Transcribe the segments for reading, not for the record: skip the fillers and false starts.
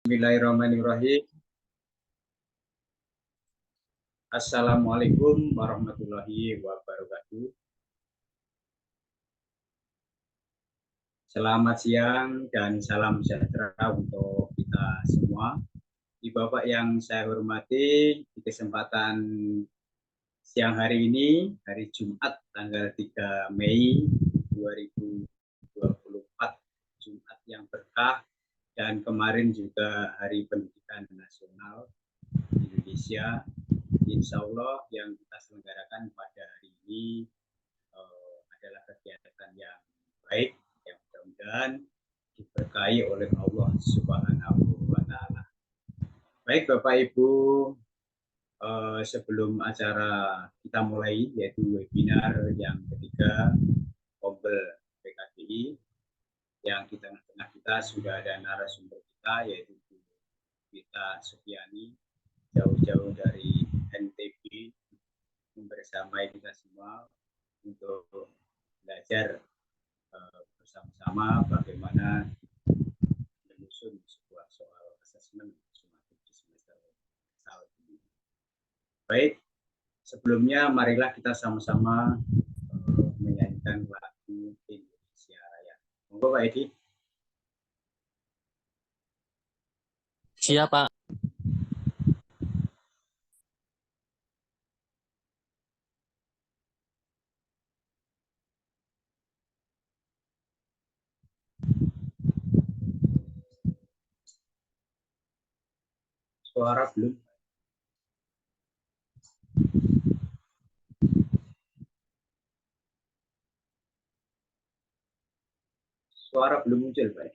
Bismillahirrahmanirrahim. Assalamualaikum warahmatullahi wabarakatuh. Selamat siang dan salam sejahtera untuk kita semua. Bapak yang saya hormati, di kesempatan siang hari ini, hari Jumat tanggal 3 Mei 2024, Jumat yang berkah, dan kemarin juga Hari Pendidikan Nasional Indonesia. Insya Allah yang kita selenggarakan pada hari ini adalah kegiatan yang baik, yang mudah-mudahan diberkahi oleh Allah Subhanahu wa Ta'ala. Baik Bapak Ibu, sebelum acara kita mulai, yaitu webinar yang ketiga Kombel PKBI, yang di tengah-tengah kita sudah ada narasumber kita, yaitu Bu Vita Supiani, jauh-jauh dari NTB, membersamai kita semua untuk belajar bersama-sama bagaimana menyusun sebuah soal asesmen sumatif di semester ini. Baik, sebelumnya marilah kita sama-sama menyanyikan lagu Indonesia Raya. Monggo Pak Edi. Siap Pak. Suara belum. Suara belum muncul, Pak.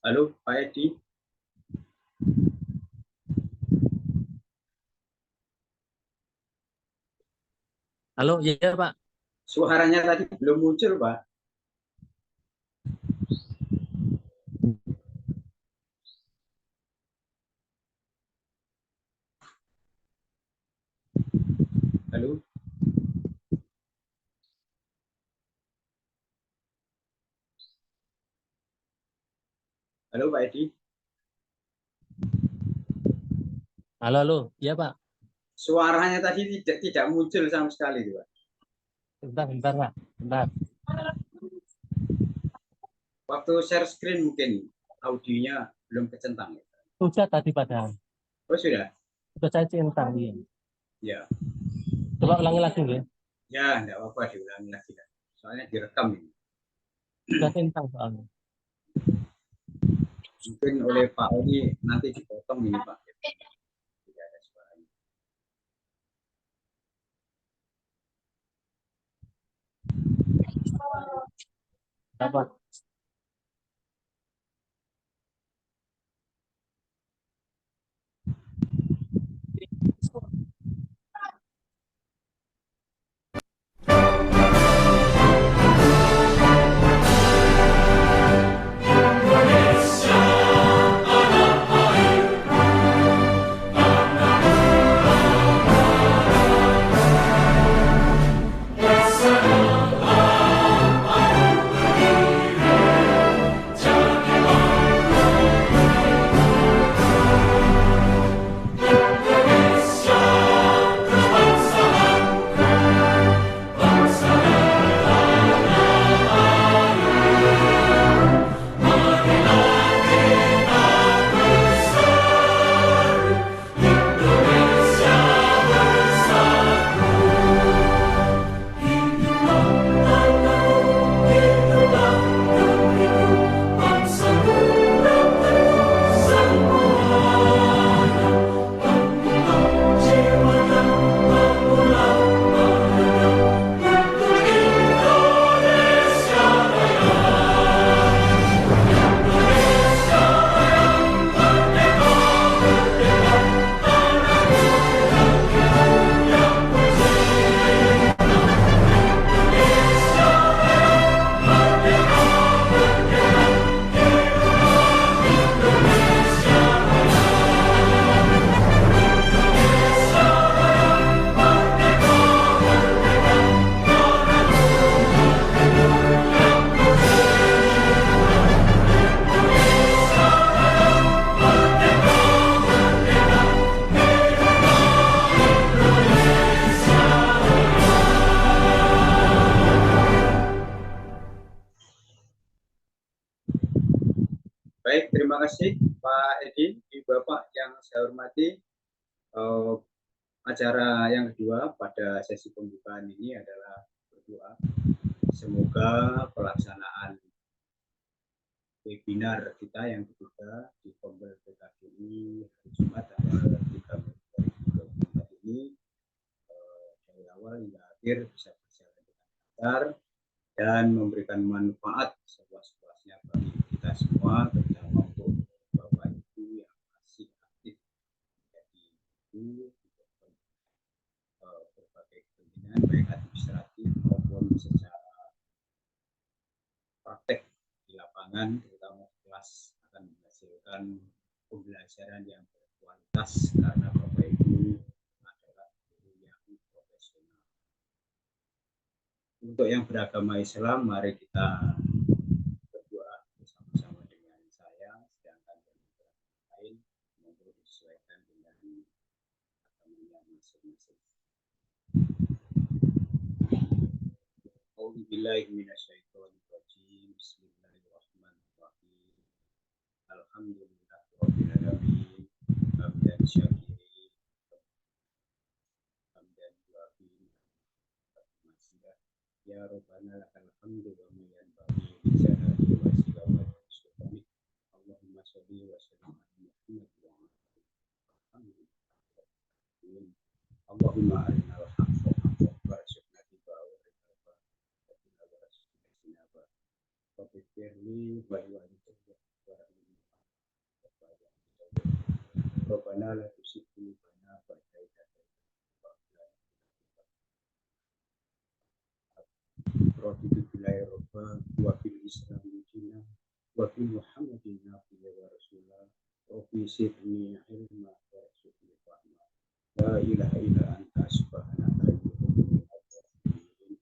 Halo, Pak Edi. Halo, iya Pak. Suaranya tadi belum muncul, Pak. Halo. Halo, Pak Edi. Halo, halo. Iya Pak. Suaranya tadi tidak muncul sama sekali, Pak. Bentar Pak. Bentar. Waktu share screen mungkin audionya belum kecentang. Sudah tadi padahal. Oh, sudah? Sudah saya centang. Iya. Ya. Coba ulangi lagi ya. Ya, enggak apa-apa, diulangi lagi. Soalnya direkam ini. Sudah centang soalnya. Mungkin oleh Pak Edi nanti dipotong ini, Pak. Tidak ada suaranya. Apa? kasih Pak Edi, Ibu Bapak yang saya hormati. Acara yang kedua pada sesi pembukaan ini adalah berdoa. Semoga pelaksanaan webinar kita yang ketiga di Kombel PKGI hari Jumat tanggal 3 Mei 2024 ini dari awal hingga akhir bisa berjalan dengan lancar dan memberikan manfaat seluas-luasnya bagi kita semua, terutama untuk Bapak Ibu yang masih aktif menjadi guru berbagai kepentingan baik administratif maupun secara praktek di lapangan, terutama kelas akan menghasilkan pembelajaran yang berkualitas karena Bapak Ibu adalah guru yang profesional. Untuk yang beragama Islam, mari kita berdoa bersama-sama dengan saya, sedangkan yang lain monggo disesuaikan dengan agamanya masing-masing. A'udzubillahi minasyaitonirrajim. Bismillahirrahmanirrahim. Alhamdulillahirabbil alamin. Hamdan syakirin. Hamdan yuafi masidah. Ya Rabbana lakal hamdu wa ma yanbaghi li jalali wajhika wa li sultanik. Allahumma shalli wa sallim ala Muhammad wa ala alihi wa sahbihi. Allahumma arinal haqqa haqqan warzuqna ittiba'ahu Firli wa walidayya wa Rabbana la tuzigh qulubana ba'da idh hadaytana Rabbi billahi rabba wa bil islam dinan wa bi Muhammadin nabiyya wa rasulah Rabbi zidni ilma wa rzuqni fahma la ilaha illa anta subhanaka inni kuntu minadh-dhalimin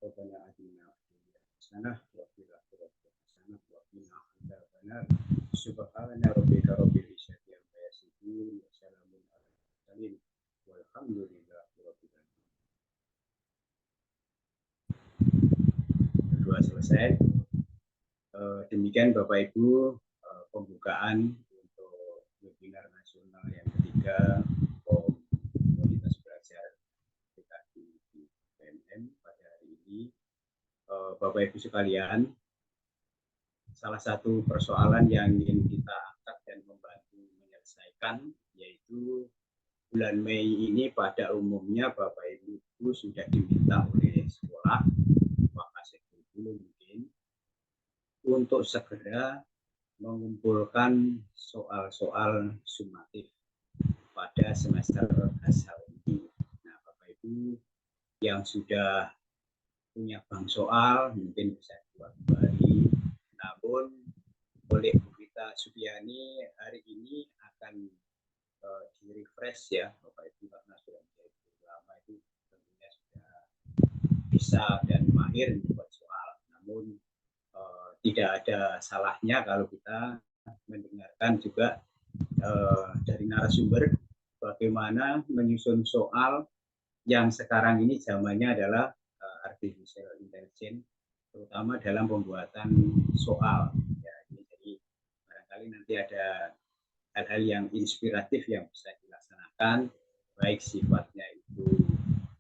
Rabbana atina fid dunya hasanah wa fil akhirati hasanah wa qina adzabannar subhana rabbika rabbil izzati amma yasifun wa salamun alal mursalin walhamdulillahi rabbil alamin. Kedua selesai. Demikian Bapak Ibu pembukaan untuk webinar nasional yang ketiga Komunitas Belajar PKGI di PMM pada hari ini. Bapak Ibu sekalian, salah satu persoalan yang ingin kita angkat dan membantu menyelesaikan yaitu bulan Mei ini pada umumnya Bapak Ibu sudah diminta oleh sekolah, Wakasek dulu mungkin, untuk segera mengumpulkan soal-soal sumatif pada semester asal ini. Nah, Bapak Ibu yang sudah punya bank soal mungkin bisa dibuat kembali. Namun oleh Bu Rita Subiani hari ini akan di-refresh ya Bapak Ibu karena sudah menjadi lama itu tentunya sudah bisa dan mahir membuat soal. Namun tidak ada salahnya kalau kita mendengarkan juga dari narasumber bagaimana menyusun soal yang sekarang ini zamannya adalah artificial intelligence, terutama dalam pembuatan soal. Ya, jadi barangkali nanti ada hal-hal yang inspiratif yang bisa dilaksanakan, baik sifatnya itu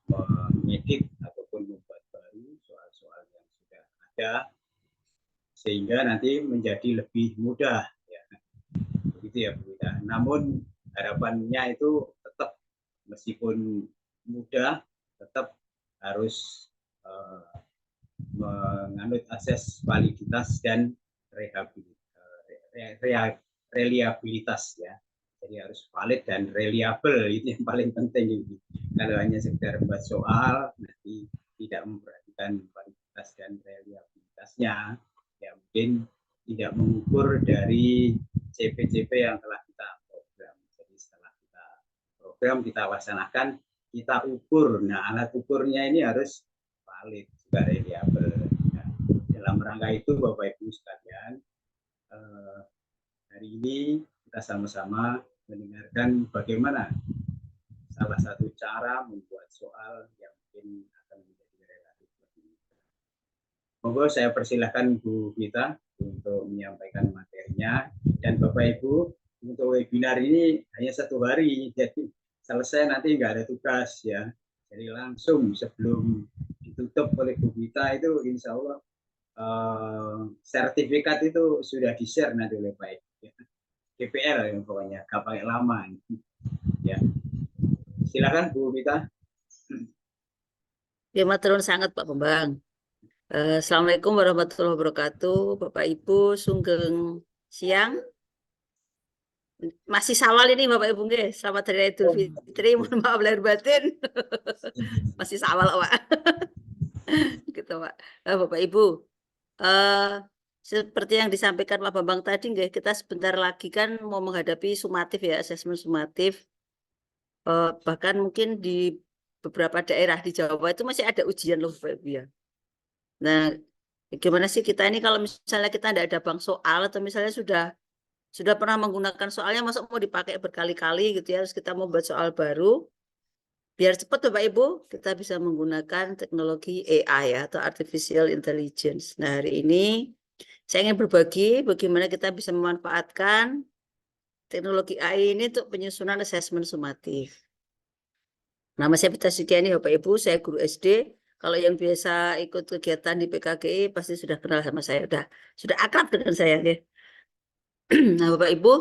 mengedit ataupun membuat baru soal-soal yang sudah ada, sehingga nanti menjadi lebih mudah. Ya. Begitu ya Bu Ida. Namun harapannya itu tetap meskipun mudah, tetap harus menganut asas validitas dan reliabilitas ya. Jadi harus valid dan reliable, itu yang paling penting ini. Kalau hanya sekedar buat soal nanti tidak memperhatikan validitas dan reliabilitasnya, ya mungkin tidak mengukur dari CP-CP yang telah kita program. Jadi setelah kita program, kita laksanakan, kita ukur. Nah, alat ukurnya ini harus valid, juga reliable. Nah, dalam rangka itu Bapak Ibu sekalian, hari ini kita sama-sama mendengarkan bagaimana salah satu cara membuat soal yang mungkin akan menjadi relatif lebih mudah. Monggo saya persilahkan Bu Vita untuk menyampaikan materi sebagainya. Dan Bapak Ibu, untuk webinar ini hanya 1 hari, jadi selesai nanti nggak ada tugas ya. Jadi langsung sebelum ditutup oleh Bu Gita itu insya Allah sertifikat itu sudah di-share nanti oleh Pak Ibu. Ya. GPL yang pokoknya, nggak pakai lama. Ya. Silakan Bu Gita. Ya, maturun sangat Pak Bambang. Assalamualaikum warahmatullahi wabarakatuh, Bapak Ibu, sugeng siang. Masih sawal ini Bapak Ibu nggih. Selamat Hari Raya Idul Fitri. Mohon maaf lahir batin. Masih sawal Pak. Gitu Pak. Bapak Ibu, seperti yang disampaikan Pak Bambang tadi nggih, kita sebentar lagi kan mau menghadapi sumatif ya, asesmen sumatif. Bahkan mungkin di beberapa daerah di Jawa itu masih ada ujian loh Bapak Ibu ya. Nah, gimana sih kita ini kalau misalnya kita tidak ada bank soal atau misalnya sudah pernah menggunakan soalnya masuk mau dipakai berkali-kali gitu ya, terus kita mau buat soal baru, biar cepat Bapak Ibu, kita bisa menggunakan teknologi AI ya, atau Artificial Intelligence. Nah, hari ini saya ingin berbagi bagaimana kita bisa memanfaatkan teknologi AI ini untuk penyusunan asesmen sumatif. Nama saya Pita Sugiani Bapak Ibu, saya guru SD. Kalau yang biasa ikut kegiatan di PKGI pasti sudah kenal sama saya, sudah akrab dengan saya. Ya. Nah, Bapak Ibu,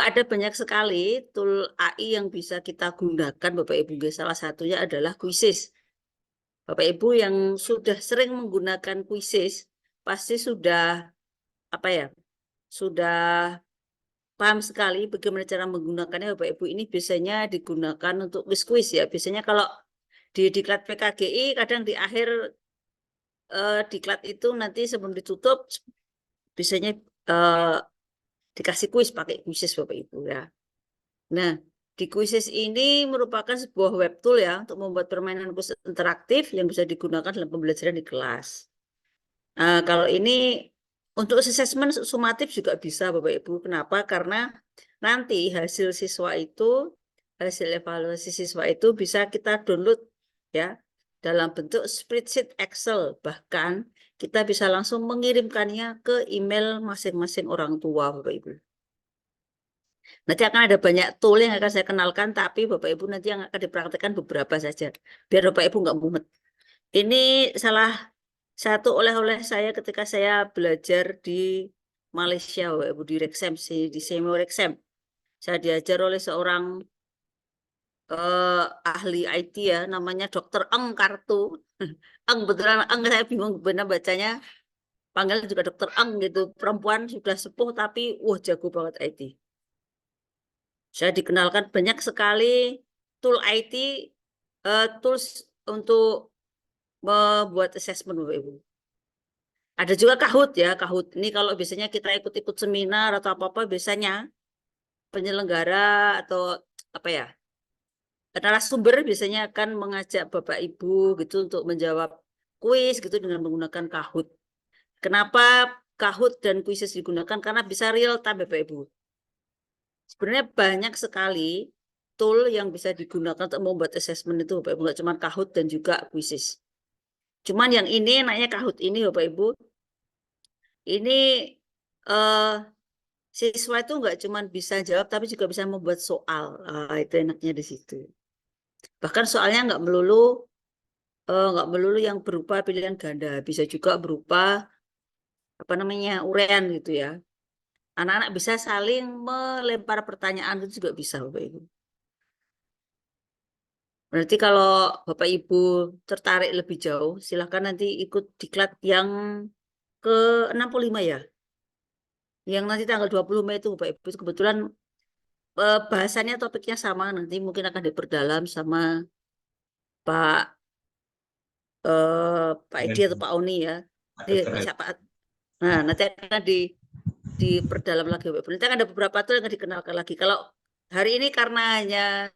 ada banyak sekali tool AI yang bisa kita gunakan, Bapak Ibu. Salah satunya adalah Quizzes. Bapak Ibu yang sudah sering menggunakan Quizzes pasti sudah sudah paham sekali bagaimana cara menggunakannya, Bapak Ibu. Ini biasanya digunakan untuk quiz ya. Biasanya kalau di diklat PKGI kadang di akhir diklat itu nanti sebelum ditutup biasanya dikasih kuis pakai Quizzes Bapak Ibu ya. Nah, di Quizzes ini merupakan sebuah web tool ya untuk membuat permainan kuis interaktif yang bisa digunakan dalam pembelajaran di kelas. Kalau ini untuk asesmen sumatif juga bisa Bapak Ibu. Kenapa? Karena nanti hasil evaluasi siswa itu bisa kita download ya dalam bentuk spreadsheet Excel, bahkan kita bisa langsung mengirimkannya ke email masing-masing orang tua Bapak Ibu. Nanti akan ada banyak tool yang akan saya kenalkan, tapi Bapak Ibu nanti yang akan dipraktekkan beberapa saja biar Bapak Ibu nggak mumet. Ini salah satu oleh-oleh saya ketika saya belajar di Malaysia Bapak Ibu, di Rexem, di Semo Rexem. Saya diajar oleh seorang ahli IT ya, namanya Dr. Eng Kartu. Eng, betulan Eng, saya bingung benar bacanya. Panggil juga Dr. Eng gitu, perempuan sudah sepuh tapi wah jago banget IT. Saya dikenalkan banyak sekali tool IT, tools untuk membuat assessment Bapak Ibu. Ada juga Kahoot ya, Kahoot ini kalau biasanya kita ikut-ikut seminar atau apa-apa biasanya penyelenggara atau narasumber biasanya akan mengajak Bapak Ibu gitu untuk menjawab kuis gitu dengan menggunakan Kahoot. Kenapa Kahoot dan Quizzes digunakan? Karena bisa real time Bapak Ibu. Sebenarnya banyak sekali tool yang bisa digunakan untuk membuat assessment itu Bapak Ibu, nggak cuma Kahoot dan juga Quizzes. Cuman yang ini enaknya Kahoot ini Bapak Ibu, ini siswa itu nggak cuma bisa jawab tapi juga bisa membuat soal. Itu enaknya di situ. Bahkan soalnya nggak melulu yang berupa pilihan ganda, bisa juga berupa uraian gitu ya. Anak-anak bisa saling melempar pertanyaan itu juga bisa Bapak Ibu. Berarti kalau Bapak Ibu tertarik lebih jauh, silahkan nanti ikut diklat yang ke-65 ya. Yang nanti tanggal 20 Mei itu Bapak Ibu, kebetulan bahasannya topiknya sama, nanti mungkin akan diperdalam sama Pak Edi atau Pak Oni ya. Nah, nanti akan diperdalam lagi Bapak Ibu. Nanti akan ada beberapa tool yang akan dikenalkan lagi. Kalau hari ini karena hanya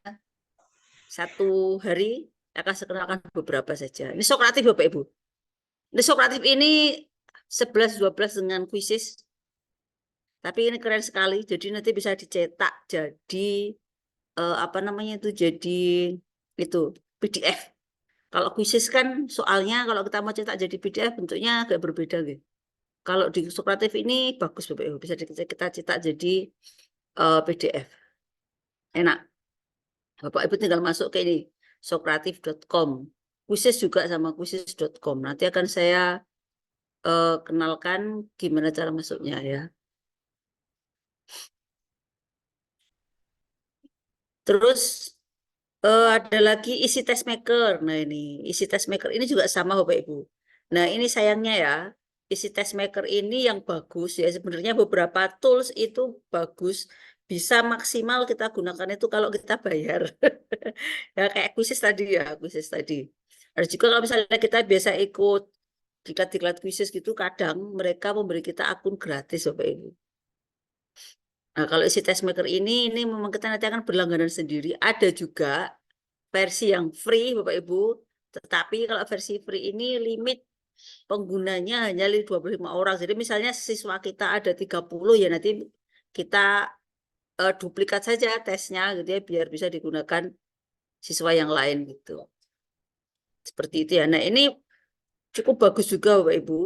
1 hari, akan saya kenalkan beberapa saja. Ini Sokratif Bapak Ibu. Ini Sokratif ini 11-12 dengan Quizzes. Tapi ini keren sekali. Jadi nanti bisa dicetak jadi jadi itu PDF. Kalau Quizzes kan soalnya kalau kita mau cetak jadi PDF bentuknya agak berbeda gitu. Kalau di Sokratif ini bagus Bapak Ibu, bisa kita cetak jadi PDF. Enak. Bapak Ibu tinggal masuk ke ini, sokratif.com. Kuisis juga sama kuisis.com. Nanti akan saya kenalkan gimana cara masuknya ya. Terus ada lagi isi test maker. Nah ini isi test maker ini juga sama Bapak Ibu. Nah ini sayangnya ya, isi test maker ini yang bagus ya, sebenarnya beberapa tools itu bagus, bisa maksimal kita gunakan itu kalau kita bayar. Ya kayak kuisis tadi ya, kuisis tadi. Ada juga kalau misalnya kita biasa ikut diklat-diklat kuisis gitu, kadang mereka memberi kita akun gratis Bapak Ibu. Nah, kalau isi test maker ini memang kita nanti akan berlangganan sendiri. Ada juga versi yang free, Bapak Ibu. Tetapi kalau versi free ini limit penggunanya hanya 25 orang. Jadi misalnya siswa kita ada 30, ya nanti kita duplikat saja tesnya gitu ya, biar bisa digunakan siswa yang lain gitu. Seperti itu ya. Nah, ini cukup bagus juga Bapak Ibu.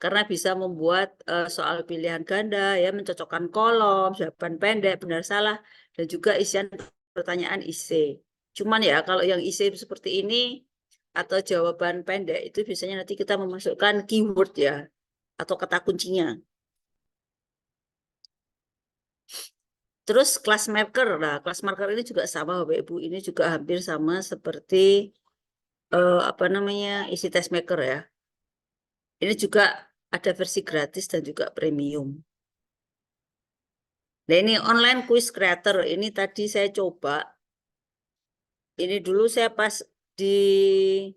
Karena bisa membuat soal pilihan ganda, ya mencocokkan kolom, jawaban pendek, benar salah, dan juga isian pertanyaan IC. Cuman ya kalau yang IC seperti ini atau jawaban pendek itu biasanya nanti kita memasukkan keyword ya atau kata kuncinya. Terus class marker, nah class marker ini juga sama Bapak Ibu, ini juga hampir sama seperti apa namanya isi test maker ya. Ini juga ada versi gratis dan juga premium. Nah ini online quiz creator, ini tadi saya coba. Ini dulu saya pas di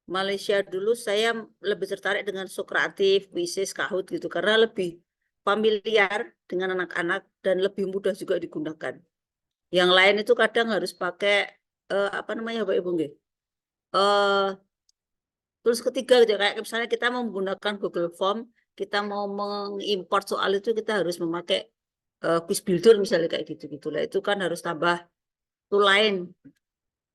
Malaysia dulu saya lebih tertarik dengan Sokratif, Quizzes, Kahoot gitu. Karena lebih familiar dengan anak-anak dan lebih mudah juga digunakan. Yang lain itu kadang harus pakai, apa namanya Bapak Ibu nggih? Terus ketiga gitu kayak misalnya kita menggunakan Google Form, kita mau mengimport soal itu kita harus memakai quiz builder misalnya kayak gitu-gitu lah. Itu kan harus tambah tool lain.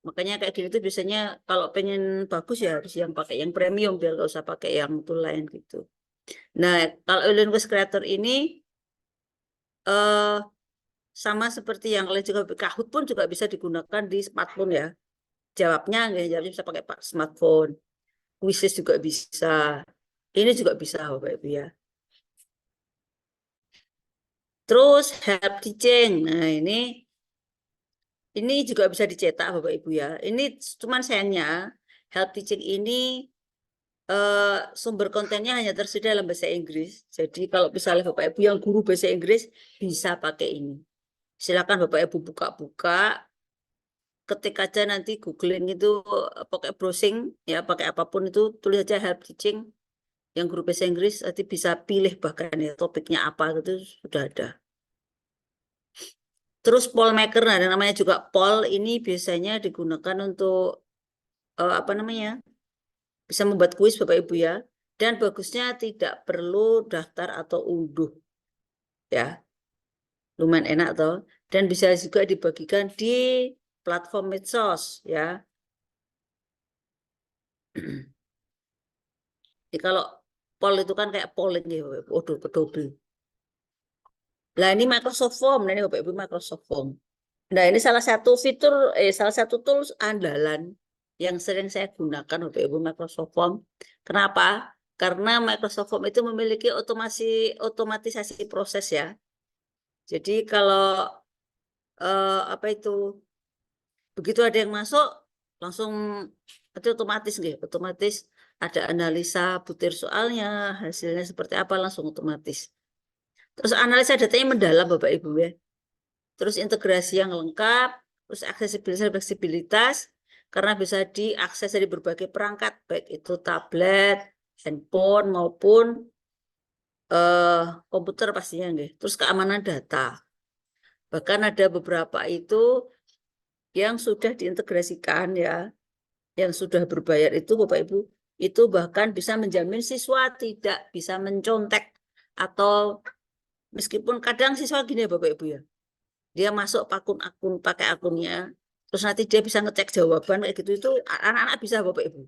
Makanya kayak gini tuh biasanya kalau pengen bagus ya harus yang pakai yang premium biar nggak usah pakai yang tool lain gitu. Nah, kalau Online Quiz Creator ini sama seperti yang lain juga Kahoot pun juga bisa digunakan di smartphone ya. Jawabnya bisa pakai smartphone. Quizzes juga bisa. Ini juga bisa Bapak Ibu ya. Terus help teaching. Nah, ini juga bisa dicetak Bapak Ibu ya. Ini cuman sayangnya help teaching ini sumber kontennya hanya tersedia dalam bahasa Inggris. Jadi kalau misalnya Bapak Ibu yang guru bahasa Inggris bisa pakai ini. Silakan Bapak Ibu buka-buka, ketik aja nanti googling itu pakai browsing ya, pakai apapun itu tulis aja help teaching yang guru bahasa Inggris, nanti bisa pilih bahkan ya topiknya apa gitu sudah ada. Terus poll maker, nah namanya juga poll ini biasanya digunakan untuk apa namanya? Bisa membuat kuis Bapak Ibu ya. Dan bagusnya tidak perlu daftar atau unduh. Ya. Lumayan enak toh. Dan bisa juga dibagikan di platform medsos ya. Jadi kalau poll itu kan kayak polling ya Bapak Ibu. Double. Nah ini Microsoft Form, nah ini Bapak Ibu Microsoft Form. Nah ini salah satu fitur, salah satu tools andalan yang sering saya gunakan Bapak Ibu Microsoft Form. Kenapa? Karena Microsoft Form itu memiliki otomatisasi proses ya. Jadi kalau apa itu begitu ada yang masuk langsung itu otomatis nggih, otomatis ada analisa butir soalnya, hasilnya seperti apa langsung otomatis. Terus analisa datanya mendalam Bapak Ibu ya. Terus integrasi yang lengkap, terus fleksibilitas karena bisa diakses dari berbagai perangkat, baik itu tablet, handphone maupun komputer pastinya nggih. Terus keamanan data. Bahkan ada beberapa itu yang sudah diintegrasikan ya, yang sudah berbayar itu Bapak Ibu, itu bahkan bisa menjamin siswa tidak bisa mencontek atau meskipun kadang siswa gini ya Bapak Ibu ya. Dia masuk akun pakai akunnya, terus nanti dia bisa ngecek jawaban kayak gitu, itu anak-anak bisa Bapak Ibu.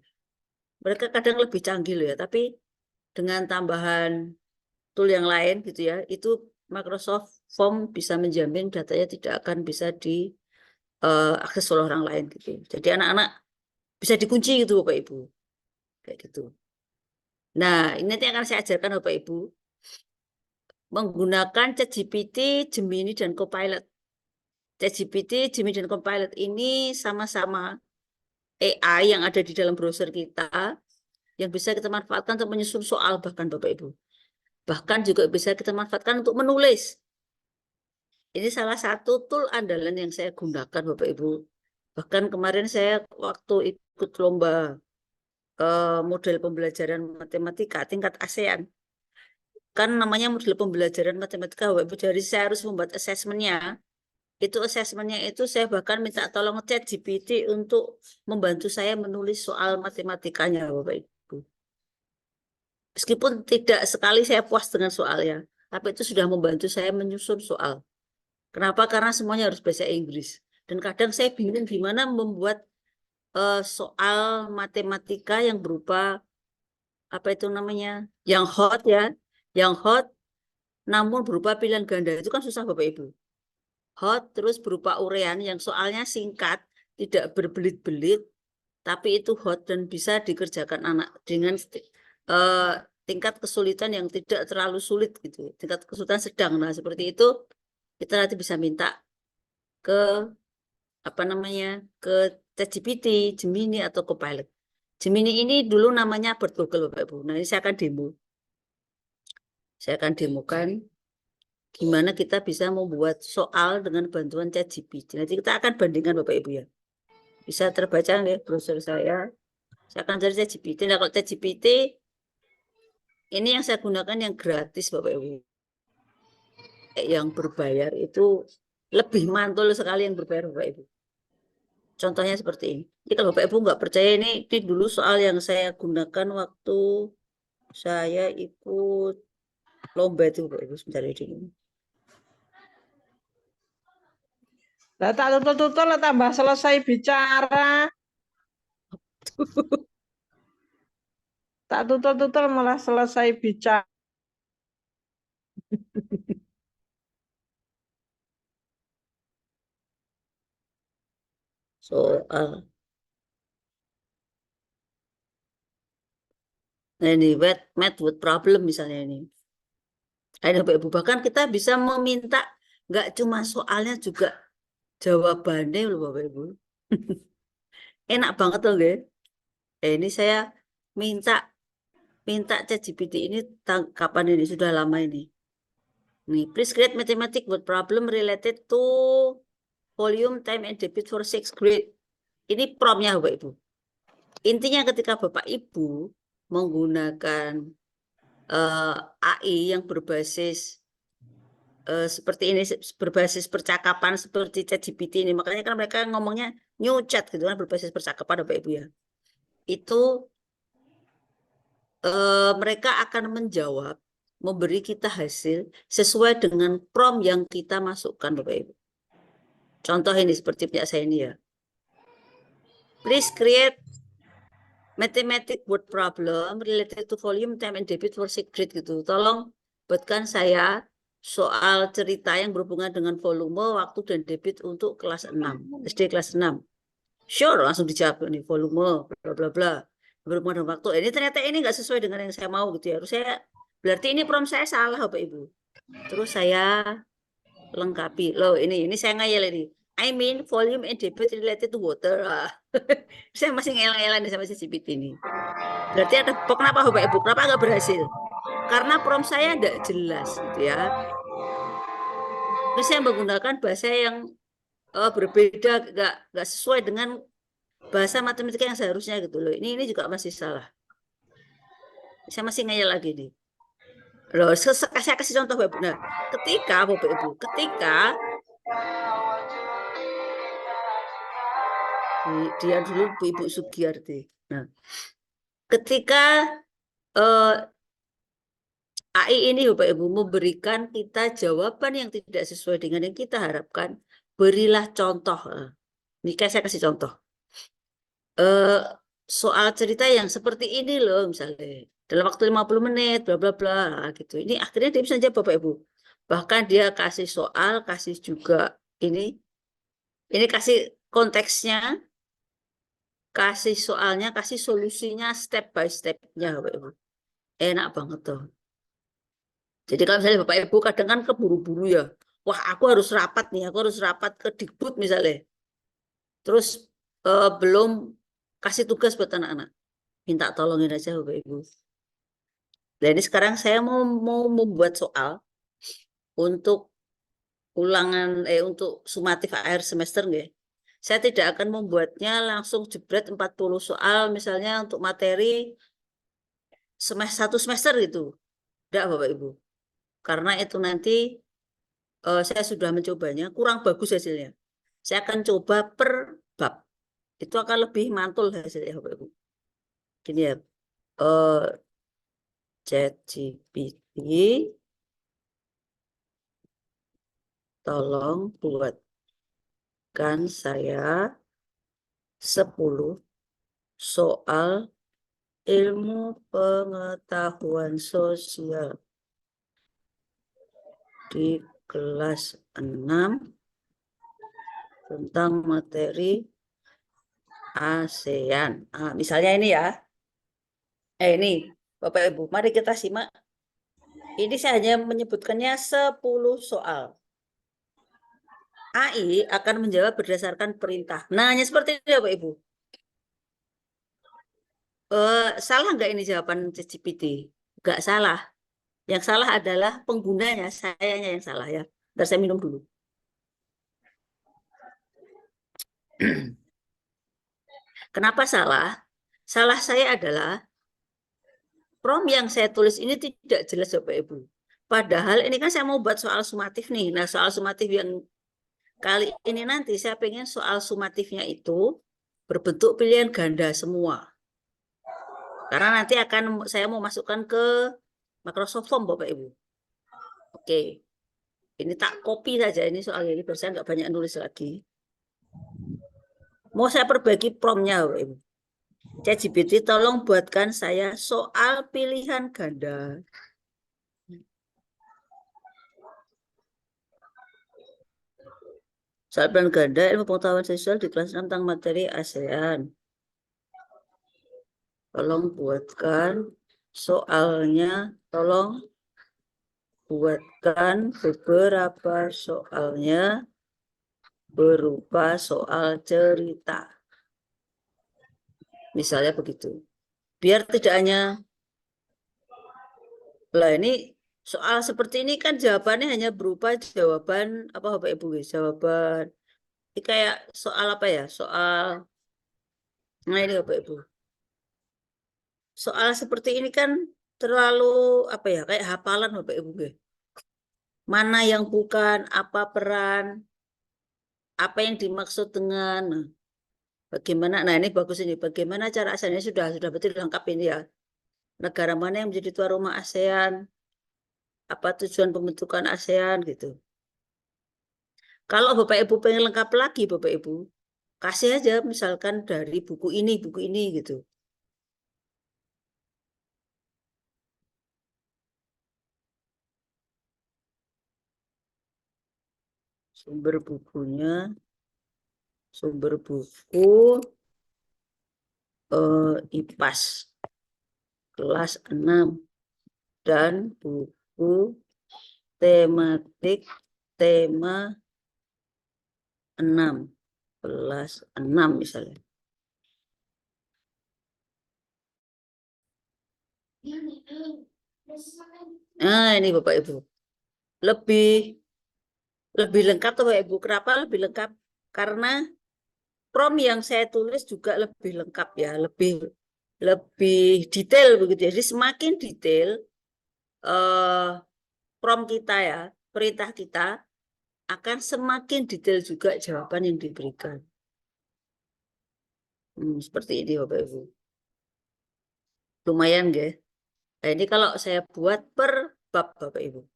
Mereka kadang lebih canggih loh ya, tapi dengan tambahan tool yang lain gitu ya, itu Microsoft Form bisa menjamin datanya tidak akan bisa diakses oleh orang lain gitu. Jadi anak-anak bisa dikunci gitu Bapak Ibu. Kayak gitu. Nah, ini nanti akan saya ajarkan Bapak Ibu menggunakan ChatGPT, Gemini dan Copilot. ChatGPT, Gemini dan Copilot ini sama-sama AI yang ada di dalam browser kita yang bisa kita manfaatkan untuk menyusun soal bahkan Bapak Ibu. Bahkan juga bisa kita manfaatkan untuk menulis. Ini salah satu tool andalan yang saya gunakan Bapak Ibu. Bahkan kemarin saya waktu ikut lomba model pembelajaran matematika tingkat ASEAN. Kan namanya model pembelajaran matematika Bapak Ibu. Jadi saya harus membuat asesmennya. Itu asesmennya itu saya bahkan minta tolong ChatGPT untuk membantu saya menulis soal matematikanya Bapak Ibu. Meskipun tidak sekali saya puas dengan soalnya, tapi itu sudah membantu saya menyusun soal. Kenapa? Karena semuanya harus bahasa Inggris. Dan kadang saya bingung gimana membuat soal matematika yang berupa apa itu namanya, yang hot ya, yang hot, namun berupa pilihan ganda itu kan susah Bapak Ibu. Hot terus berupa urean yang soalnya singkat, tidak berbelit-belit, tapi itu hot dan bisa dikerjakan anak dengan tingkat kesulitan yang tidak terlalu sulit gitu, tingkat kesulitan sedang. Nah seperti itu kita nanti bisa minta ke apa namanya ke ChatGPT, Gemini atau Copilot. Gemini ini dulu namanya Bert Google Bapak Ibu. Nah ini saya akan demo. Saya akan demokan gimana kita bisa membuat soal dengan bantuan ChatGPT. Nanti kita akan bandingkan Bapak Ibu ya. Bisa terbaca ya browser saya. Saya akan cari ChatGPT. Nah kalau ChatGPT ini yang saya gunakan yang gratis Bapak Ibu. Yang berbayar itu lebih mantul sekali yang berbayar Bapak Ibu. Contohnya seperti ini. Jadi kalau Bapak Ibu nggak percaya ini dulu soal yang saya gunakan waktu saya ikut lomba itu Bapak Ibu. Sebentar ini. Lah tak tutul-tutul tambah selesai bicara. Tak tutul-tutul malah selesai bicara. Soal. Nah ini math with problem misalnya ini. Ada Bapak Ibu, bahkan kita bisa meminta nggak cuma soalnya juga jawabannya loh Bapak Ibu. Enak banget loh guys. Ini saya minta ChatGPT ini kapan ini sudah lama ini. Nih, please create mathematics with problem related to volume, time, and debit for 6th grade. Ini promptnya Bapak Ibu. Intinya ketika Bapak Ibu menggunakan AI yang berbasis seperti ini, berbasis percakapan seperti ChatGPT ini, makanya kan mereka ngomongnya new chat gitu kan, berbasis percakapan Bapak Ibu ya. Itu mereka akan menjawab, memberi kita hasil sesuai dengan prompt yang kita masukkan Bapak Ibu. Contoh ini seperti punya saya ini ya. Please create mathematics word problem related to volume, time, and debit for 6th grade gitu. Tolong buatkan saya soal cerita yang berhubungan dengan volume, waktu, dan debit untuk kelas 6, SD kelas 6. Sure, langsung dijawab nih, volume, bla bla bla. Berhubungan dengan waktu. Ini ternyata ini nggak sesuai dengan yang saya mau gitu ya. Harus saya, berarti ini prompt saya salah Bapak Ibu. Terus saya lengkapi. Loh ini saya ngayal ini. I mean volume and debit related to water. Saya masih ngeyel-ngeyelan sama ChatGPT ini. Berarti ada kenapa Bapak Ibu? Kenapa nggak berhasil? Karena prompt saya tidak jelas gitu ya. Terus saya menggunakan bahasa yang berbeda, nggak sesuai dengan bahasa matematika yang seharusnya gitu loh. Ini juga masih salah. Saya masih ngeyel lagi nih. Loh, saya kasih contoh Bapak Ibu. Nah, ketika Bapak Ibu, dia dulu Ibu Sugiyarti. Nah, ketika AI ini Bapak Ibu memberikan kita jawaban yang tidak sesuai dengan yang kita harapkan, berilah contoh. Ini saya kasih contoh. Soal cerita yang seperti ini loh misalnya. dalam waktu 50 menit, bla bla bla gitu. Ini akhirnya dia bisa jawab Bapak Ibu. Bahkan dia kasih soal, kasih juga ini kasih konteksnya, kasih soalnya, kasih solusinya step by step-nya Bapak Ibu. Enak banget tuh. Jadi kalau misalnya Bapak Ibu kadang kan keburu-buru ya. Wah, aku harus rapat nih, aku harus rapat ke Dikbud misalnya. Terus belum kasih tugas buat anak-anak. Minta tolongin aja Bapak Ibu. Nah ini sekarang saya mau membuat soal untuk untuk sumatif akhir semester nggih. Saya tidak akan membuatnya langsung jebret 40 soal misalnya untuk materi satu semester gitu. Tidak Bapak Ibu. Karena itu nanti saya sudah mencobanya, kurang bagus hasilnya. Saya akan coba per bab. Itu akan lebih mantul hasilnya Bapak Ibu. Gini ya. ChatGPT tolong buatkan saya 10 soal ilmu pengetahuan sosial di kelas 6 tentang materi ASEAN. Misalnya ini ya. Ini Bapak Ibu, mari kita simak. Ini saya hanya menyebutkannya 10 soal. AI akan menjawab berdasarkan perintah. Nah, hanya seperti itu Bapak Ibu. Salah nggak ini jawaban ChatGPT? Nggak salah. Yang salah adalah penggunanya, sayanya yang salah ya. Ntar saya minum dulu. Kenapa salah? Salah saya adalah prompt yang saya tulis ini tidak jelas Bapak Ibu. Padahal ini kan saya mau buat soal sumatif nih. Nah, soal sumatif yang kali ini nanti saya pengen soal sumatifnya itu berbentuk pilihan ganda semua. Karena nanti saya mau masukkan ke Microsoft Form Bapak Ibu. Oke. Ini tak copy saja ini soal ini biar saya nggak banyak nulis lagi. Mau saya perbaiki prompt-nya Bapak Ibu. ChatGPT tolong buatkan saya soal pilihan ganda. Soal pilihan ganda ilmu pengetahuan sosial di kelas 6 tentang materi ASEAN. Tolong buatkan soalnya, tolong buatkan beberapa soalnya berupa soal cerita. Misalnya begitu. Biar tidak hanya, lah ini soal seperti ini kan jawabannya hanya berupa jawaban, apa Bapak Ibu? Jawaban, ini kayak soal apa ya? Soal, nah ini Bapak Ibu. Soal seperti ini kan terlalu apa ya, kayak hafalan Bapak Ibu. Mana yang bukan, apa peran, apa yang dimaksud dengan bagaimana. Nah ini bagus ini, bagaimana cara ASEAN sudah betul lengkap ini ya. Negara mana yang menjadi tuan rumah ASEAN, apa tujuan pembentukan ASEAN gitu. Kalau Bapak Ibu pengen lengkap lagi Bapak Ibu, kasih aja misalkan dari buku ini gitu. Sumber bukunya, sumber buku IPAS kelas 6 dan buku tematik tema 6 kelas 6 misalnya. Nah ini Bapak Ibu lebih lengkap tuh Bapak Ibu. Kenapa lebih lengkap? Karena prompt yang saya tulis juga lebih lengkap ya, lebih detail begitu ya. Jadi semakin detail prompt kita ya, perintah kita akan semakin detail juga jawaban yang diberikan. Seperti ini Bapak Ibu. Lumayan nggih. Nah, ini kalau saya buat per bab Bapak Ibu.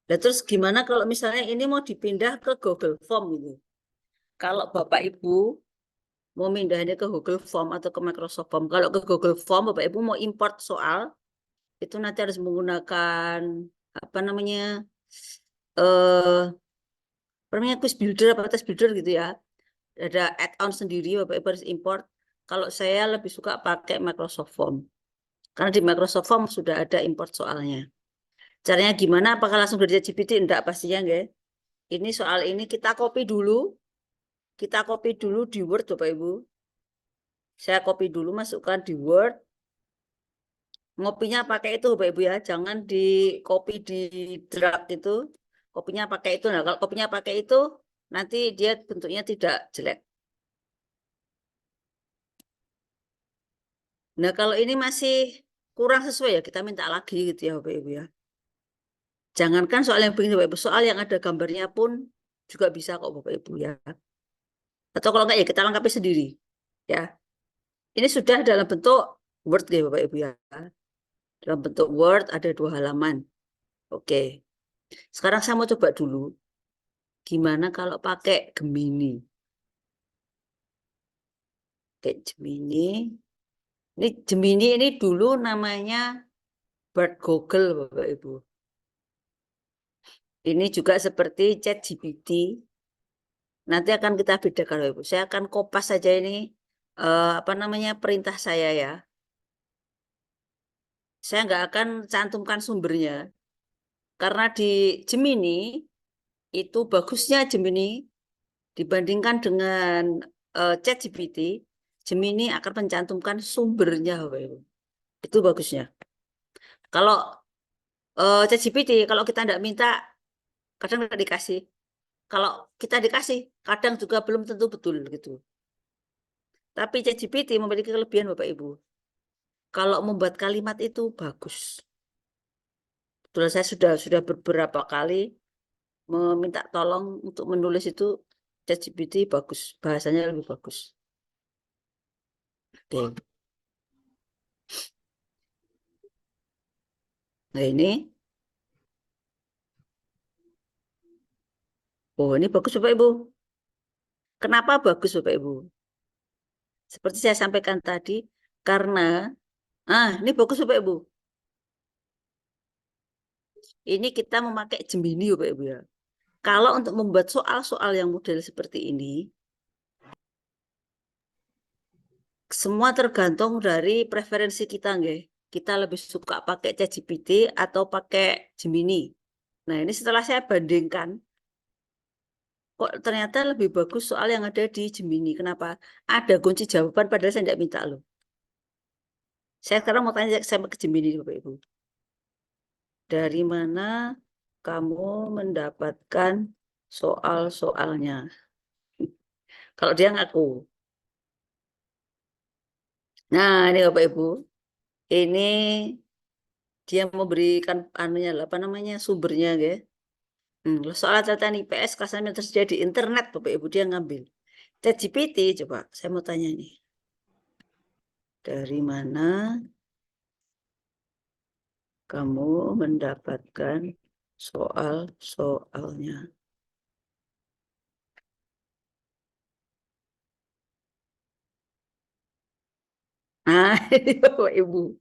Nah, terus gimana kalau misalnya ini mau dipindah ke Google Form gitu? Kalau Bapak Ibu mau mindahnya ke Google Form atau ke Microsoft Form. Kalau ke Google Form, Bapak Ibu mau import soal, itu nanti harus menggunakan apa namanya quiz builder apa test builder gitu ya. Ada add-on sendiri, Bapak Ibu harus import. Kalau saya lebih suka pakai Microsoft Form. Karena di Microsoft Form sudah ada import soalnya. Caranya gimana? Apakah langsung dari ChatGPT? Enggak, pastinya enggak. Ini soal ini kita copy dulu. Kita copy dulu di Word, Bapak Ibu. Saya copy dulu, masukkan di Word. Ngopinya pakai itu, Bapak Ibu ya. Jangan di copy di drag itu. Kopinya pakai itu. Nah, kalau kopinya pakai itu, nanti dia bentuknya tidak jelek. Nah, kalau ini masih kurang sesuai ya, kita minta lagi gitu ya, Bapak Ibu ya. Jangankan soal yang begini, Bapak Ibu, soal yang ada gambarnya pun juga bisa kok, Bapak Ibu ya. Atau kalau enggak ya kita lengkapi sendiri. Ya. Ini sudah dalam bentuk Word ya, Bapak Ibu ya. Dalam bentuk Word ada 2 halaman. Oke. Sekarang saya mau coba dulu. Gimana kalau pakai Gemini? Kayak Gemini. Ini Gemini ini dulu namanya Bard Google, Bapak Ibu. Ini juga seperti ChatGPT. Nanti akan kita bedakan, Bapak Ibu. Saya akan kopas saja ini apa namanya perintah saya ya. Saya nggak akan cantumkan sumbernya. Karena di Gemini itu bagusnya Gemini dibandingkan dengan ChatGPT, Gemini akan mencantumkan sumbernya, Bapak Ibu. Itu bagusnya. Kalau ChatGPT, kalau kita tidak minta, kadang tidak dikasih. Kalau kita dikasih, kadang juga belum tentu betul gitu. Tapi ChatGPT memiliki kelebihan, Bapak Ibu. Kalau membuat kalimat itu bagus. Betul, saya sudah beberapa kali meminta tolong untuk menulis itu ChatGPT bagus, bahasanya lebih bagus. Oke. Nah ini, oh ini bagus Bapak Ibu. Kenapa bagus Bapak Ibu? Seperti saya sampaikan tadi, karena, ini bagus Bapak Ibu. Ini kita memakai Gemini Bapak Ibu ya. Kalau untuk membuat soal-soal yang model seperti ini, semua tergantung dari preferensi kita, nggih. Kita lebih suka pakai ChatGPT atau pakai Gemini. Nah, ini setelah saya bandingkan, kok ternyata lebih bagus soal yang ada di Gemini. Kenapa? Ada kunci jawaban padahal saya tidak minta loh. Saya sekarang mau tanya sama ke Gemini, Bapak Ibu. Dari mana kamu mendapatkan soal-soalnya? Kalau dia ngaku. Nah, ini Bapak Ibu. Ini dia memberikan anunya apa namanya sumbernya ya. Soal catatan IPS kelasnya tersedia di internet Bapak Ibu dia ngambil. ChatGPT coba saya mau tanya nih. Dari mana kamu mendapatkan soal-soalnya? Nah, ini Bapak Ibu.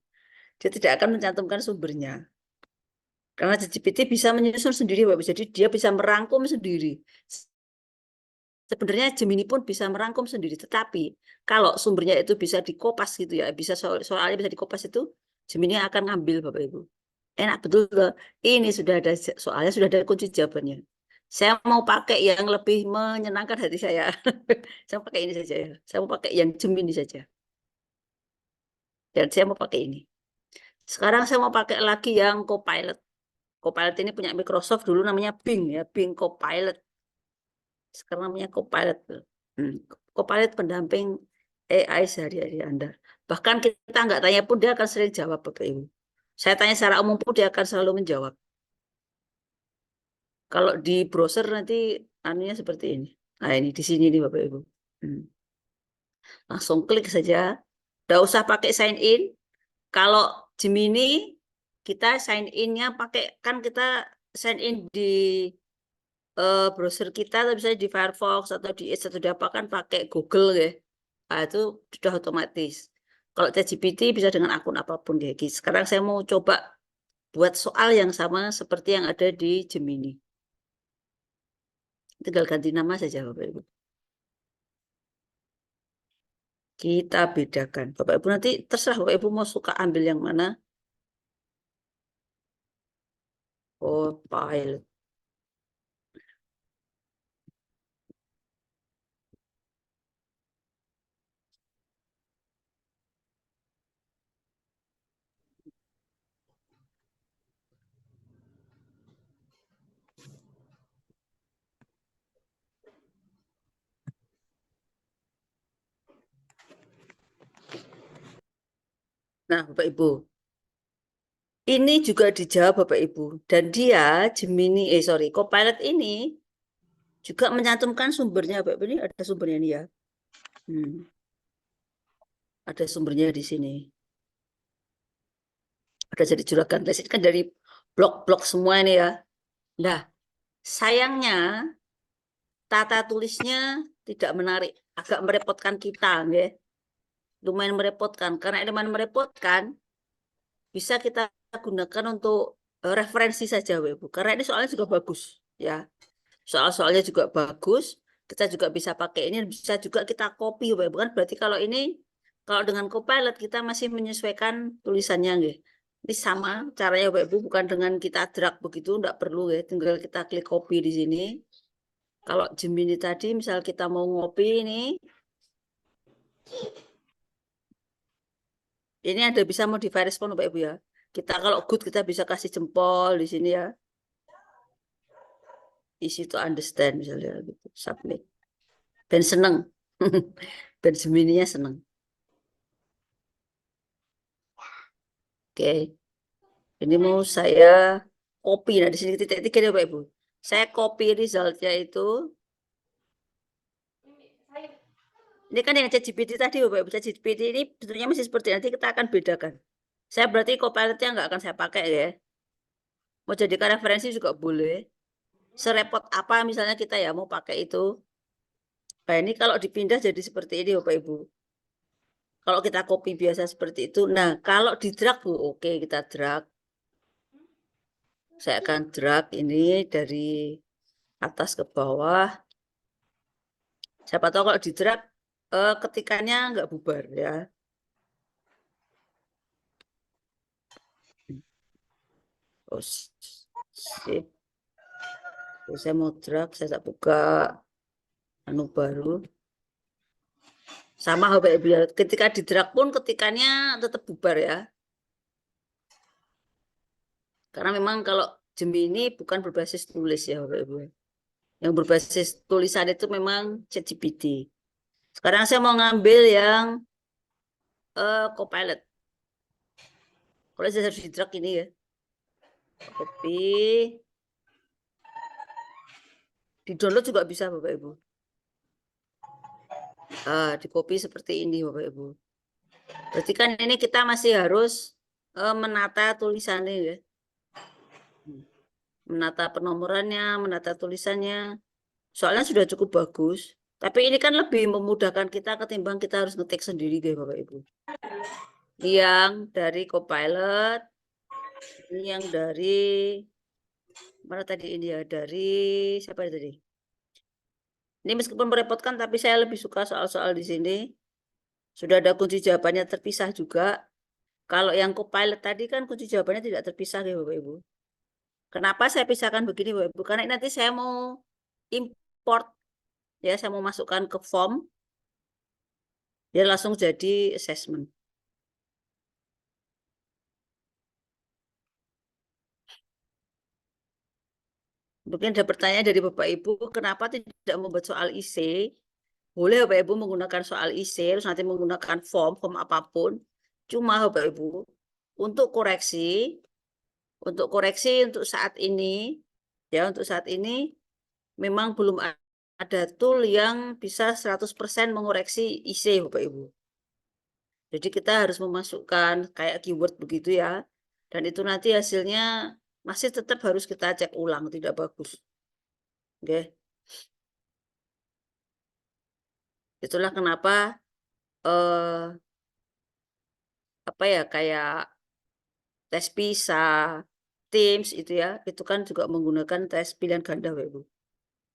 Dia tidak akan mencantumkan sumbernya. Karena ChatGPT bisa menyusun sendiri, Bapak Ibu. Jadi dia bisa merangkum sendiri. Sebenarnya Gemini pun bisa merangkum sendiri. Tetapi kalau sumbernya itu bisa dikopas gitu ya, bisa soalnya bisa dikopas itu, Gemini akan ngambil Bapak Ibu. Enak betul loh. Ini sudah ada soalnya, sudah ada kunci jawabannya. Saya mau pakai yang lebih menyenangkan hati saya. Saya pakai ini saja ya. Saya mau pakai yang Gemini saja. Dan saya mau pakai ini. Sekarang saya mau pakai lagi yang Copilot. Copilot ini punya Microsoft dulu namanya Bing ya, Bing Copilot. Sekarang namanya Copilot. Copilot pendamping AI sehari-hari Anda. Bahkan kita nggak tanya pun dia akan sering jawab Bapak Ibu. Saya tanya secara umum pun dia akan selalu menjawab. Kalau di browser nanti anunya seperti ini. Nah ini di sini nih Bapak Ibu. Langsung klik saja. Nggak usah pakai sign in. Kalau Gemini kita sign in-nya pakai kan kita sign in di browser kita, misalnya di Firefox atau di Edge atau di apa kan pakai Google ya. Itu sudah otomatis. Kalau ChatGPT bisa dengan akun apapun kayak gitu. Sekarang saya mau coba buat soal yang sama seperti yang ada di Gemini. Tinggal ganti nama saja Bapak Ibu. Kita bedakan. Bapak Ibu nanti terserah Bapak Ibu mau suka ambil yang mana. Copilot. Nah, Bapak Ibu. Ini juga dijawab Bapak Ibu. Dan dia Gemini, Copilot ini juga menyantumkan sumbernya Bapak Ibu. Ini ada sumbernya nih ya. Ada sumbernya di sini. Ada jadi juragan les ini kan dari blog-blog semua ini ya. Nah, sayangnya tata tulisnya tidak menarik, agak merepotkan kita, ya. Lumayan merepotkan. Karena ini lumayan merepotkan, bisa kita gunakan untuk referensi saja, Bu. Karena ini soalnya juga bagus, ya. Soal-soalnya juga bagus. Kita juga bisa pakai ini, bisa juga kita copy, bukan berarti kalau ini, kalau dengan Copilot kita masih menyesuaikan tulisannya, ya. Ini sama caranya, Bapak Ibu, bukan dengan kita drag begitu, enggak perlu ya, tinggal kita klik copy di sini. Kalau Gemini tadi, misal kita mau ngopi ini ada bisa modify respon Bapak Ibu ya. Kita kalau good kita bisa kasih jempol di sini ya. Easy to understand misalnya gitu, submit. Ben seneng. Ben Gemini-nya seneng. Oke. Ini mau saya copy. Nah, di sini titik-titik ya Bapak Ibu. Saya copy resultnya itu. Ini kan yang ChatGPT tadi Bapak Ibu. ChatGPT ini bentuknya masih seperti nanti kita akan bedakan. Saya berarti Copilot-nya nggak akan saya pakai ya. Mau jadikan referensi juga boleh. Serepot apa misalnya kita ya mau pakai itu. Nah ini kalau dipindah jadi seperti ini Bapak Ibu. Kalau kita copy biasa seperti itu. Nah kalau di drag Bu, oke kita drag. Saya akan drag ini dari atas ke bawah. Siapa tahu kalau di drag ketikannya nggak bubar ya. Oh, sip. Saya mau drag, saya buka anu baru. Sama Bapak Ibu ya. Ketika di drag pun ketikannya tetap bubar ya. Karena memang kalau Gemini bukan berbasis tulis ya Bapak Ibu. Yang berbasis tulisan itu memang ChatGPT. Sekarang saya mau ngambil yang Copilot. Kalau saya harus di drag ini ya. Copy. Di download juga bisa Bapak Ibu. Di copy seperti ini Bapak Ibu. Berarti kan ini kita masih harus menata tulisannya ya. Menata penomorannya, menata tulisannya. Soalnya sudah cukup bagus. Tapi ini kan lebih memudahkan kita ketimbang kita harus ngetik sendiri guys Bapak Ibu. Yang dari Copilot, ini yang dari mana tadi ini ya, dari siapa tadi? Ini meskipun merepotkan tapi saya lebih suka soal-soal di sini. Sudah ada kunci jawabannya terpisah juga. Kalau yang Copilot tadi kan kunci jawabannya tidak terpisah ya Bapak Ibu. Kenapa saya pisahkan begini Bapak Ibu? Karena nanti saya mau import ya, saya mau masukkan ke form. Dia langsung jadi assessment. Mungkin ada pertanyaan dari Bapak Ibu, kenapa tidak membuat soal IC? Boleh Bapak Ibu menggunakan soal IC, terus nanti menggunakan form apapun. Cuma Bapak Ibu, untuk koreksi untuk saat ini, ya untuk saat ini, memang belum ada tool yang bisa 100% mengoreksi IC Bapak Ibu. Jadi kita harus memasukkan kayak keyword begitu ya. Dan itu nanti hasilnya masih tetap harus kita cek ulang, tidak bagus. Oke. Itulah kenapa eh apa ya, kayak tes PISA, Teams itu ya, itu kan juga menggunakan tes pilihan ganda, Bapak Ibu.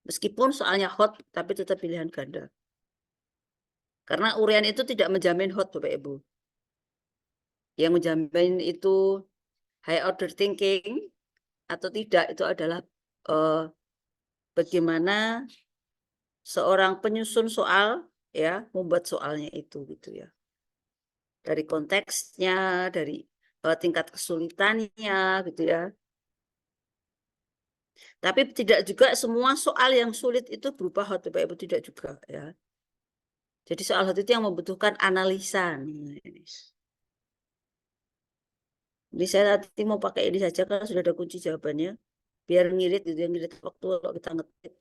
Meskipun soalnya hot, tapi tetap pilihan ganda. Karena urian itu tidak menjamin hot, Bapak Ibu. Yang menjamin itu high order thinking atau tidak itu adalah bagaimana seorang penyusun soal ya membuat soalnya itu gitu ya. Dari konteksnya, dari tingkat kesulitannya gitu ya. Tapi tidak juga semua soal yang sulit itu berupa hot, Bapak Ibu, tidak juga ya. Jadi soal hot itu yang membutuhkan analisa. Ini saya nanti mau pakai ini saja karena sudah ada kunci jawabannya. Biar ngirit gitu, yang ngirit waktu kalau kita ngetik.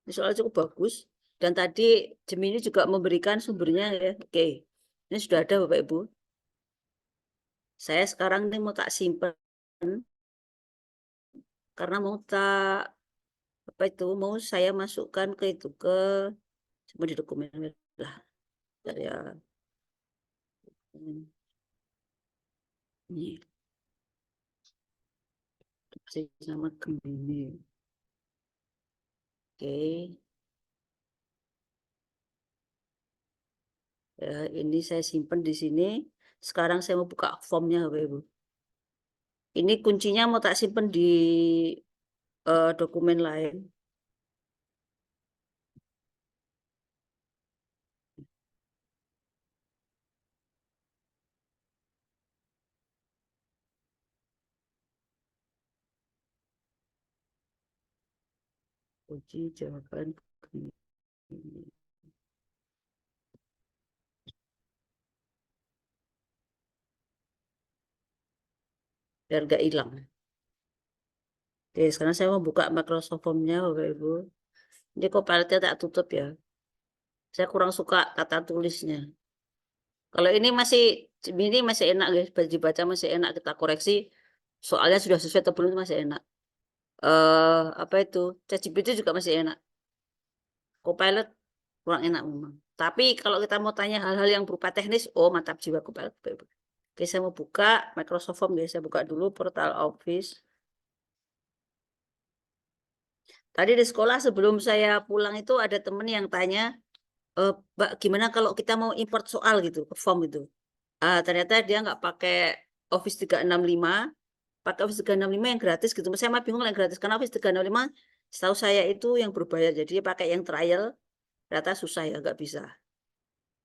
Ini soal cukup bagus. Dan tadi Gemini juga memberikan sumbernya ya. Oke, ini sudah ada Bapak Ibu. Saya sekarang ini mau tak simpan karena mau tak apa itu mau saya masukkan ke itu ke cuma di dokumen lah saya ini kasih nama Gemini. Oke. Ya, ini saya simpan di sini. Sekarang saya mau buka formnya, Bapak Ibu. Ini kuncinya mau tak simpan di dokumen lain. Kunci jawaban Gemini. Biar nggak hilang. Oke, sekarang saya mau buka Microsoft Form-nya, Bapak Ibu. Ini Copilot-nya tak tutup ya. Saya kurang suka kata tulisnya. Kalau ini masih enak guys, dibaca masih enak, kita koreksi. Soalnya sudah sesuai atau belum masih enak. Apa itu? ChatGPT juga masih enak. Copilot kurang enak memang. Tapi kalau kita mau tanya hal-hal yang berupa teknis, oh mantap jiwa Copilot. Oke, saya mau buka Microsoft Form guys. Saya buka dulu portal Office. Tadi di sekolah sebelum saya pulang itu ada temen yang tanya, Mbak, gimana kalau kita mau import soal gitu ke form gitu. Ternyata dia nggak pakai Office 365, pakai Office 365 yang gratis gitu. Saya mah bingung yang gratis karena Office 365 setahu saya itu yang berbayar. Jadi dia pakai yang trial, ternyata susah ya, nggak bisa.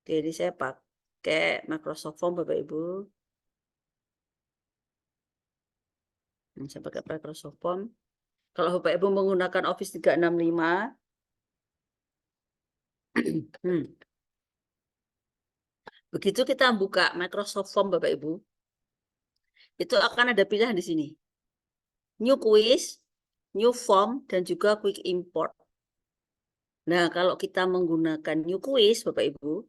Jadi saya pakai Microsoft Form, Bapak Ibu. Saya pakai Microsoft Form. Kalau Bapak Ibu menggunakan Office 365, begitu kita buka Microsoft Form, Bapak Ibu, itu akan ada pilihan di sini. New Quiz, New Form, dan juga Quick Import. Nah, kalau kita menggunakan New Quiz, Bapak Ibu,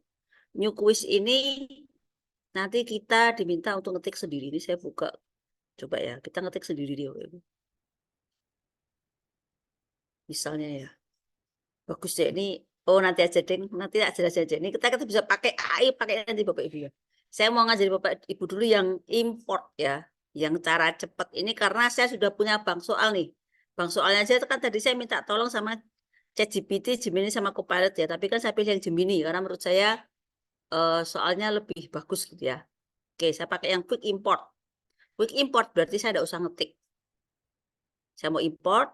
New Quiz ini nanti kita diminta untuk ngetik sendiri. Ini saya buka. Coba ya, kita ngetik sendiri dia, Bapak Ibu. Misalnya ya. Bagus deh ini. Oh, nanti aja, Deng. Nanti aja aja. Ini kita bisa pakai AI, pakai nanti Bapak Ibu ya. Saya mau ngajari Bapak Ibu dulu yang import ya. Yang cara cepat ini karena saya sudah punya bank soal nih. Bank soalnya aja kan tadi saya minta tolong sama ChatGPT, Gemini sama Copilot ya. Tapi kan saya pilih yang Gemini karena menurut saya soalnya lebih bagus gitu ya. Oke, saya pakai yang quick import. Quick import berarti saya tidak usah ngetik. Saya mau import,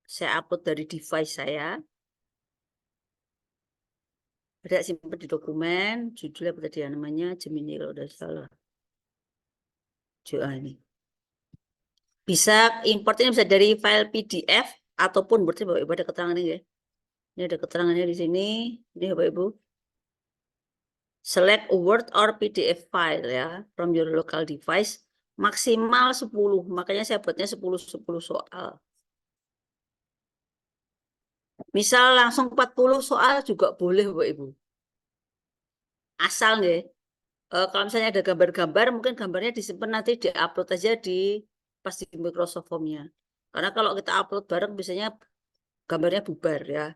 saya upload dari device saya. Ada simpan di dokumen, judulnya apa tadi ya namanya, Gemini kalau udah salah. Ini. Bisa importnya bisa dari file PDF ataupun berarti Bapak Ibu ada keterangan ini ya. Ini ada keterangannya di sini. Ini Bapak Ibu. Select a Word or PDF file ya from your local device maksimal 10. Makanya saya buatnya 10 soal. Misal langsung 40 soal juga boleh Bapak Ibu. Asal nih kalau misalnya ada gambar-gambar mungkin gambarnya disimpan nanti di-upload aja pas di Microsoft Form-nya. Karena kalau kita upload bareng biasanya gambarnya bubar ya.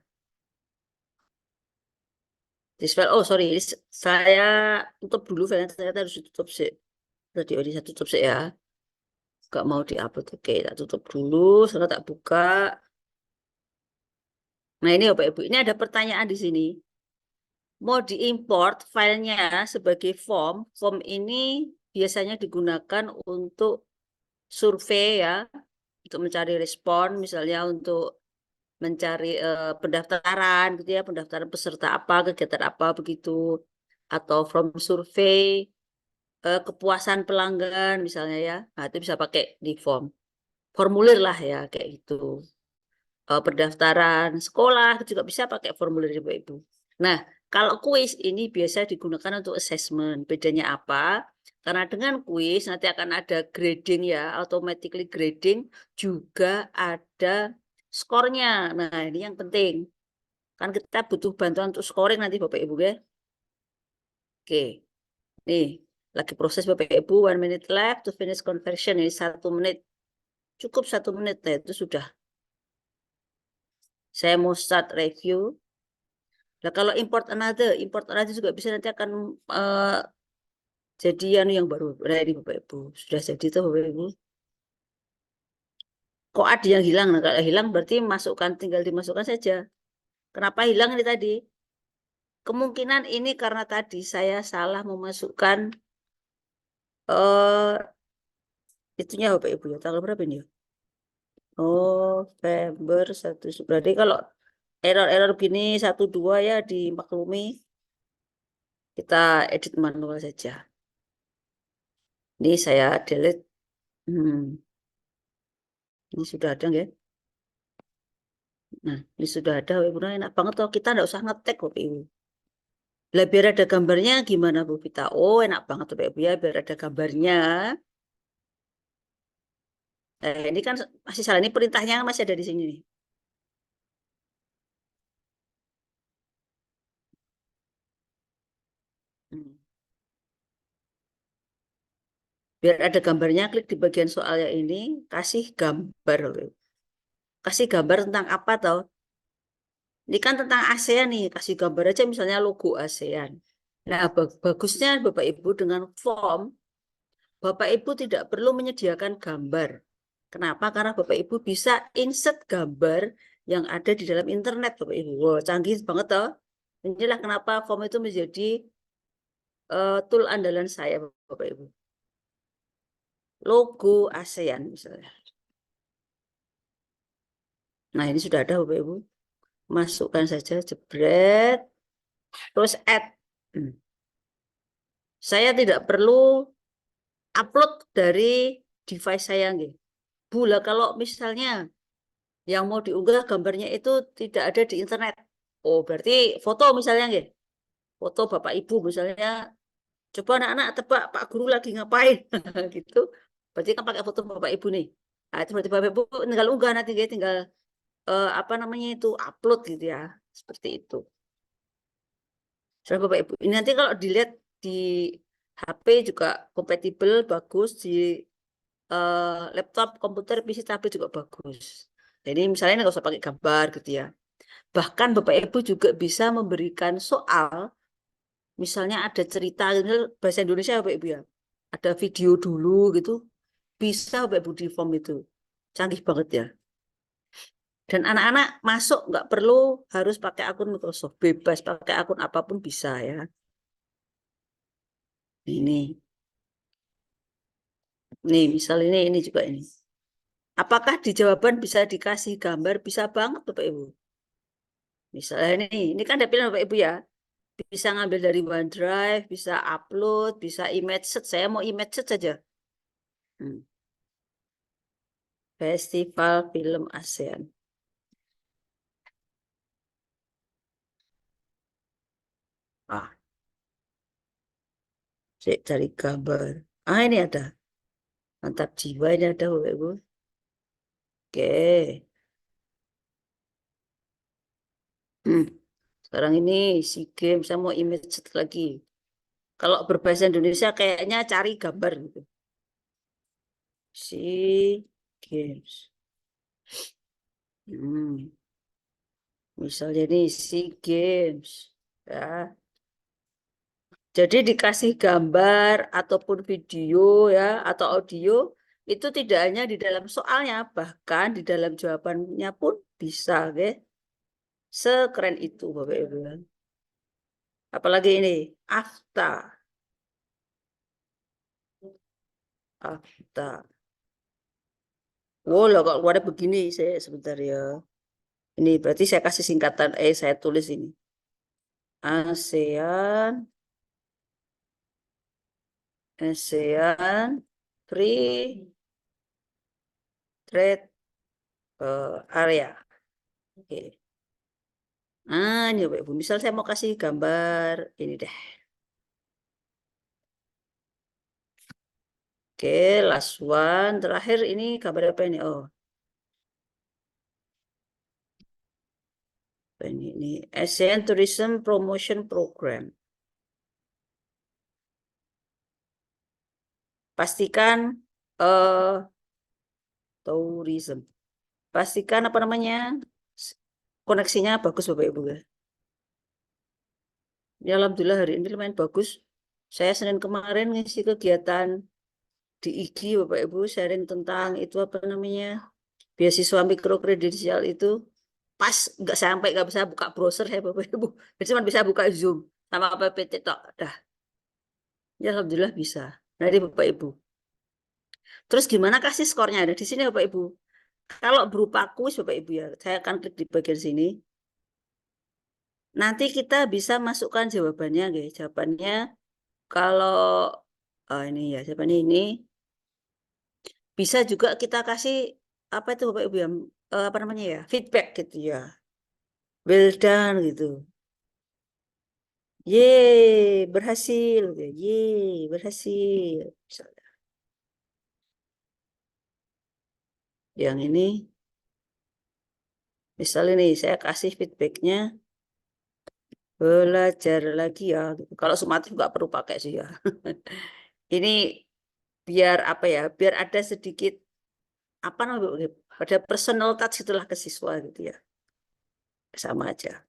Oh sorry, saya tutup dulu filenya, ternyata harus ditutup sih. Tadi saya tutup sih ya. Gak mau diupload. Oke, tak tutup dulu, setelah tak buka. Nah ini Bapak Ibu, ini ada pertanyaan di sini. Mau diimport filenya sebagai form. Form ini biasanya digunakan untuk survei ya, untuk mencari respon, misalnya untuk mencari pendaftaran gitu ya, pendaftaran peserta apa, kegiatan apa begitu, atau from survei kepuasan pelanggan misalnya ya. Nah, itu bisa pakai di formulir lah ya kayak gitu. Pendaftaran sekolah itu juga bisa pakai formulir Ibu Ibu. Nah, kalau kuis ini biasa digunakan untuk assessment. Bedanya apa? Karena dengan kuis nanti akan ada grading ya, automatically grading, juga ada skornya. Nah, ini yang penting. Kan kita butuh bantuan untuk scoring nanti Bapak Ibu ya. Oke. Nih, lagi proses Bapak Ibu, 1 minute left to finish conversion. Ini 1 menit. Cukup 1 menit, nah itu sudah. Saya mau start review. Nah, kalau import another juga bisa nanti akan jadi yang baru. Nah, ini Bapak Ibu. Sudah jadi tuh Bapak Ibu. Kok ada yang hilang? Nah, kalau hilang berarti tinggal dimasukkan saja. Kenapa hilang ini tadi? Kemungkinan ini karena tadi saya salah memasukkan itunya Bapak Ibu ya. Tanggal berapa ini ya? November 1. Berarti kalau error gini 1-2 ya dimaklumi. Kita edit manual saja. Ini saya delete. Ini sudah ada ya. Nah, ini sudah ada. Ibu enak banget toh. Kita nggak usah ngetek Bapak Ibu. Lah biar ada gambarnya gimana Bu Vita? Oh, enak banget Bapak Ibu ya, biar ada gambarnya. Ini kan masih salah, ini perintahnya masih ada di sini nih. Biar ada gambarnya, klik di bagian soalnya ini, kasih gambar. Kasih gambar tentang apa toh? Ini kan tentang ASEAN nih, kasih gambar aja misalnya logo ASEAN. Nah, bagusnya Bapak Ibu dengan form, Bapak Ibu tidak perlu menyediakan gambar. Kenapa? Karena Bapak Ibu bisa insert gambar yang ada di dalam internet, Bapak Ibu. Wow, canggih banget toh. Inilah kenapa form itu menjadi tool andalan saya, Bapak Ibu. Logo ASEAN misalnya. Nah, ini sudah ada Bapak Ibu. Masukkan saja, jebret. Terus add. Saya tidak perlu upload dari device saya. Bula kalau misalnya yang mau diunggah gambarnya itu tidak ada di internet. Oh, berarti foto misalnya nggih. Foto Bapak Ibu misalnya. Coba anak-anak tebak Pak Guru lagi ngapain gitu. Berarti kan pakai foto Bapak Ibu nih. Nah, itu berarti Bapak Ibu tinggal unggah nanti tinggal apa namanya itu upload gitu ya. Seperti itu. Soalnya Bapak Ibu, ini nanti kalau dilihat di HP juga kompatibel, bagus, di laptop, komputer, PC, tablet juga bagus. Jadi misalnya nggak usah pakai gambar gitu ya. Bahkan Bapak Ibu juga bisa memberikan soal, misalnya ada cerita bahasa Indonesia Bapak Ibu ya, ada video dulu gitu, bisa Bapak Ibu di form itu. Canggih banget ya. Dan anak-anak masuk nggak perlu harus pakai akun Microsoft, bebas pakai akun apapun bisa ya. Nih misal ini juga ini. Apakah di jawaban bisa dikasih gambar? Bisa banget Bapak Ibu. Misalnya ini kan ada pilihan Bapak Ibu ya. Bisa ngambil dari OneDrive, bisa upload, bisa image set. Saya mau image set saja. Festival Film ASEAN. Saya cari gambar. Ini ada. Mantap jiwa ini ada Bapak Ibu. Oke. Sekarang ini SEA Games, saya mau image set lagi. Kalau berbahasa Indonesia kayaknya cari gambar gitu. SEA Games. Misalnya nih SEA Games ya. Jadi dikasih gambar ataupun video ya atau audio itu tidak hanya di dalam soalnya, bahkan di dalam jawabannya pun bisa, oke? Sekeren itu Bapak Ibu. Apalagi ini afta. Afta. Oh, lah kok keluarnya begini saya sebentar ya. Ini berarti saya kasih singkatan, saya tulis ini. ASEAN Free Trade Area. Oke. Ini Bapak Ibu, misal saya mau kasih gambar ini deh. Oke, last one. Terakhir ini gambar apa ini? Oh. Ini ASEAN Tourism Promotion Program. Pastikan tourism. Pastikan apa namanya? Koneksinya bagus Bapak Ibu ya. Ya alhamdulillah hari ini lumayan bagus. Saya Senin kemarin ngisi kegiatan di IG Bapak Ibu sharing tentang itu apa namanya? Beasiswa mikrokredensial itu. Pas nggak bisa buka browser saya Bapak Ibu. Jadi cuma bisa buka Zoom sama PPT tok. Dah. Ya alhamdulillah bisa. Nah, ini Bapak Ibu. Terus gimana kasih skornya? Ada di sini Bapak Ibu. Kalau berupa kuis Bapak Ibu ya, saya akan klik di bagian sini. Nanti kita bisa masukkan jawabannya, guys. Jawabannya kalau ini ya, jawabannya ini bisa juga kita kasih apa itu Bapak Ibu ya, apa namanya ya, feedback gitu ya. Well done gitu. Yeay, berhasil. Yeay, berhasil. Misalnya. Yang ini, misalnya nih, saya kasih feedbacknya. Belajar lagi ya. Kalau sumatif nggak perlu pakai sih ya. Ini biar apa ya? Biar ada sedikit apa namanya? Ada personal touch itulah ke siswa gitu ya. Sama aja.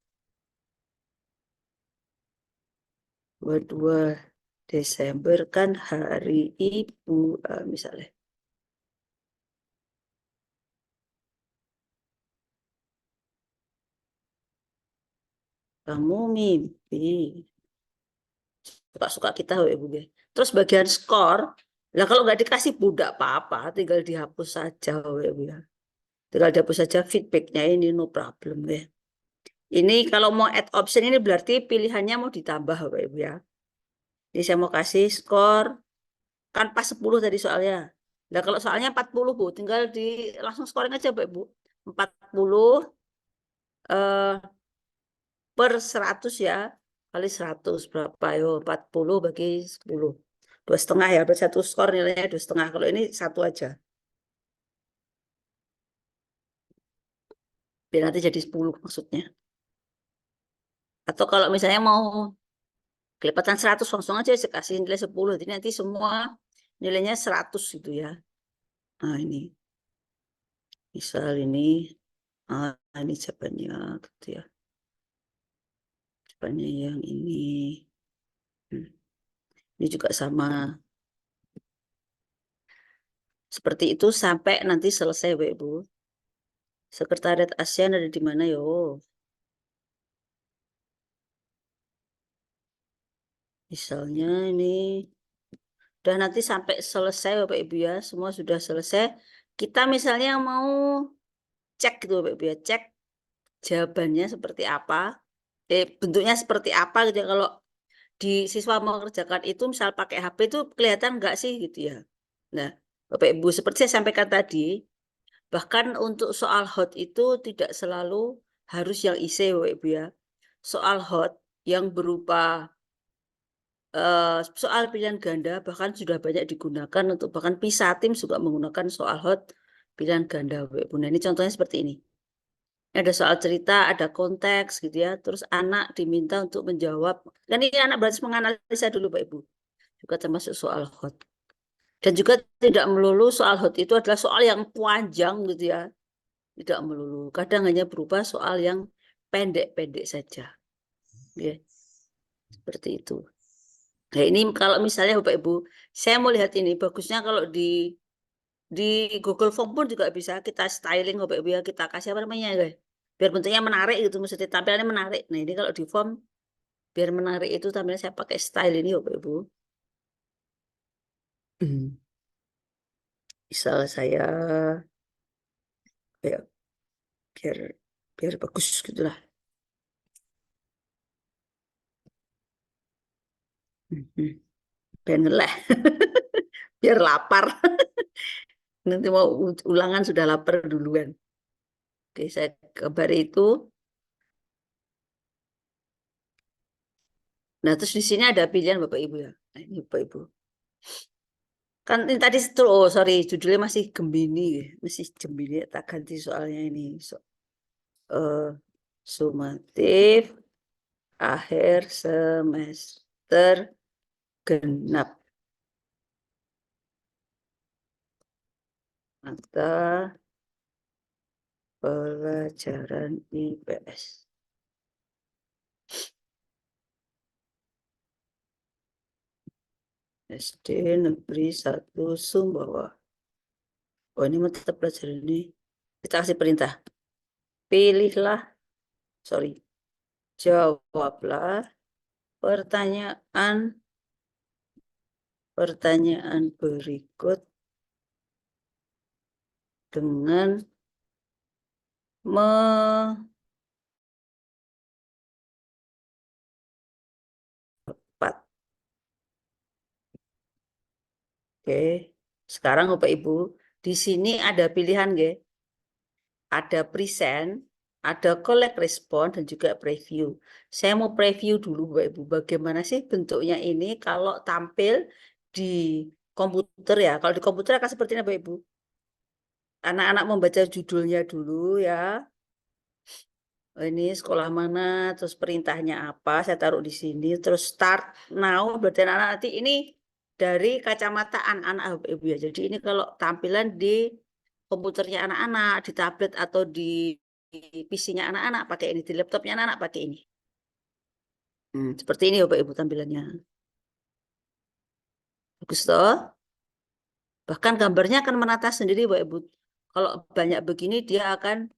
22 Desember kan hari Ibu misalnya. Kamu mimpi. Suka-suka kita Ibu ya. Terus bagian skor, lah kalau nggak dikasih budak apa-apa, tinggal dihapus saja Ibu ya. Tinggal dihapus saja feedbacknya ini no problem ya. Ini kalau mau add option ini berarti pilihannya mau ditambah Bapak Ibu ya. Jadi saya mau kasih skor, kan pas 10 tadi soalnya. Nah kalau soalnya 40 Bu, tinggal langsung scoring aja Bapak Ibu. 40 per 100 ya, kali 100 berapa yo, 40 bagi 10. 2,5 ya, berarti satu skor nilainya 2,5. Kalau ini satu aja. Biar nanti jadi 10 maksudnya. Atau kalau misalnya mau kelipatan 100 langsung aja saya kasih nilai 10. Jadi nanti semua nilainya 100 gitu ya. Nah ini. Misal ini jawabannya gitu ya. Jawabannya yang ini. Ini juga sama. Seperti itu sampai nanti selesai Bu. Sekretariat ASEAN ada di mana yo? Misalnya ini udah nanti sampai selesai Bapak Ibu ya, semua sudah selesai. Kita misalnya mau cek gitu Bapak Ibu ya, cek jawabannya seperti apa, bentuknya seperti apa gitu ya. Kalau di siswa mengerjakan itu misal pakai HP itu kelihatan enggak sih gitu ya. Nah, Bapak Ibu seperti saya sampaikan tadi, bahkan untuk soal hot itu tidak selalu harus yang IC Bapak Ibu ya. Soal hot yang berupa soal pilihan ganda bahkan sudah banyak digunakan untuk bahkan PISA tim juga menggunakan soal hot pilihan ganda. Nah, ini contohnya seperti ini. Ada soal cerita, ada konteks gitu ya. Terus anak diminta untuk menjawab. Dan ini anak berarti menganalisa dulu Pak Ibu. Juga termasuk soal hot. Dan juga tidak melulu soal hot itu adalah soal yang panjang gitu ya. Tidak melulu. Kadang hanya berupa soal yang pendek-pendek saja. Ya, seperti itu. Nah, ini kalau misalnya Bapak Ibu, saya mau lihat ini bagusnya kalau di Google Form pun juga bisa kita styling Bapak Ibu ya, kita kasih apa namanya ya, biar bentuknya menarik gitu, mesti tampilannya menarik. Nah, ini kalau di form biar menarik itu tampilannya saya pakai style ini Bapak Ibu. Misal saya ya, biar biar bagus gitulah. Biar ngeleh. Biar lapar. Nanti mau ulangan sudah lapar duluan. Oke, saya gambar itu. Nah, terus di sini ada pilihan Bapak Ibu ya. Nah, ini Bapak Ibu. Kan ini tadi, oh sorry, judulnya masih Gemini. Masih Gemini, tak ganti soalnya ini. Sumatif, akhir semester genap. Mata pelajaran IPS. SD Negeri 1 Sumbawa. Oh, ini mata pelajaran ini. Kita kasih perintah. Pilihlah, jawablah pertanyaan berikut dengan tepat. Oke, sekarang Bapak Ibu, di sini ada pilihan, ya. Ada present, ada collect respon, dan juga preview. Saya mau preview dulu, Bapak Ibu. Bagaimana sih bentuknya ini kalau tampil di komputer ya? Kalau di komputer akan seperti ini, Bapak Ibu. Anak-anak membaca judulnya dulu ya. Ini sekolah mana, terus perintahnya apa, saya taruh di sini. Terus start now, berarti anak-anak nanti ini dari kacamata anak-anak, Bapak Ibu ya. Jadi ini kalau tampilan di komputernya anak-anak, di tablet atau di PC-nya anak-anak pakai ini, di laptopnya anak-anak pakai ini. Seperti ini Bapak Ibu tampilannya. Bagus toh? Bahkan gambarnya akan menata sendiri Bapak Ibu. Kalau banyak begini dia akan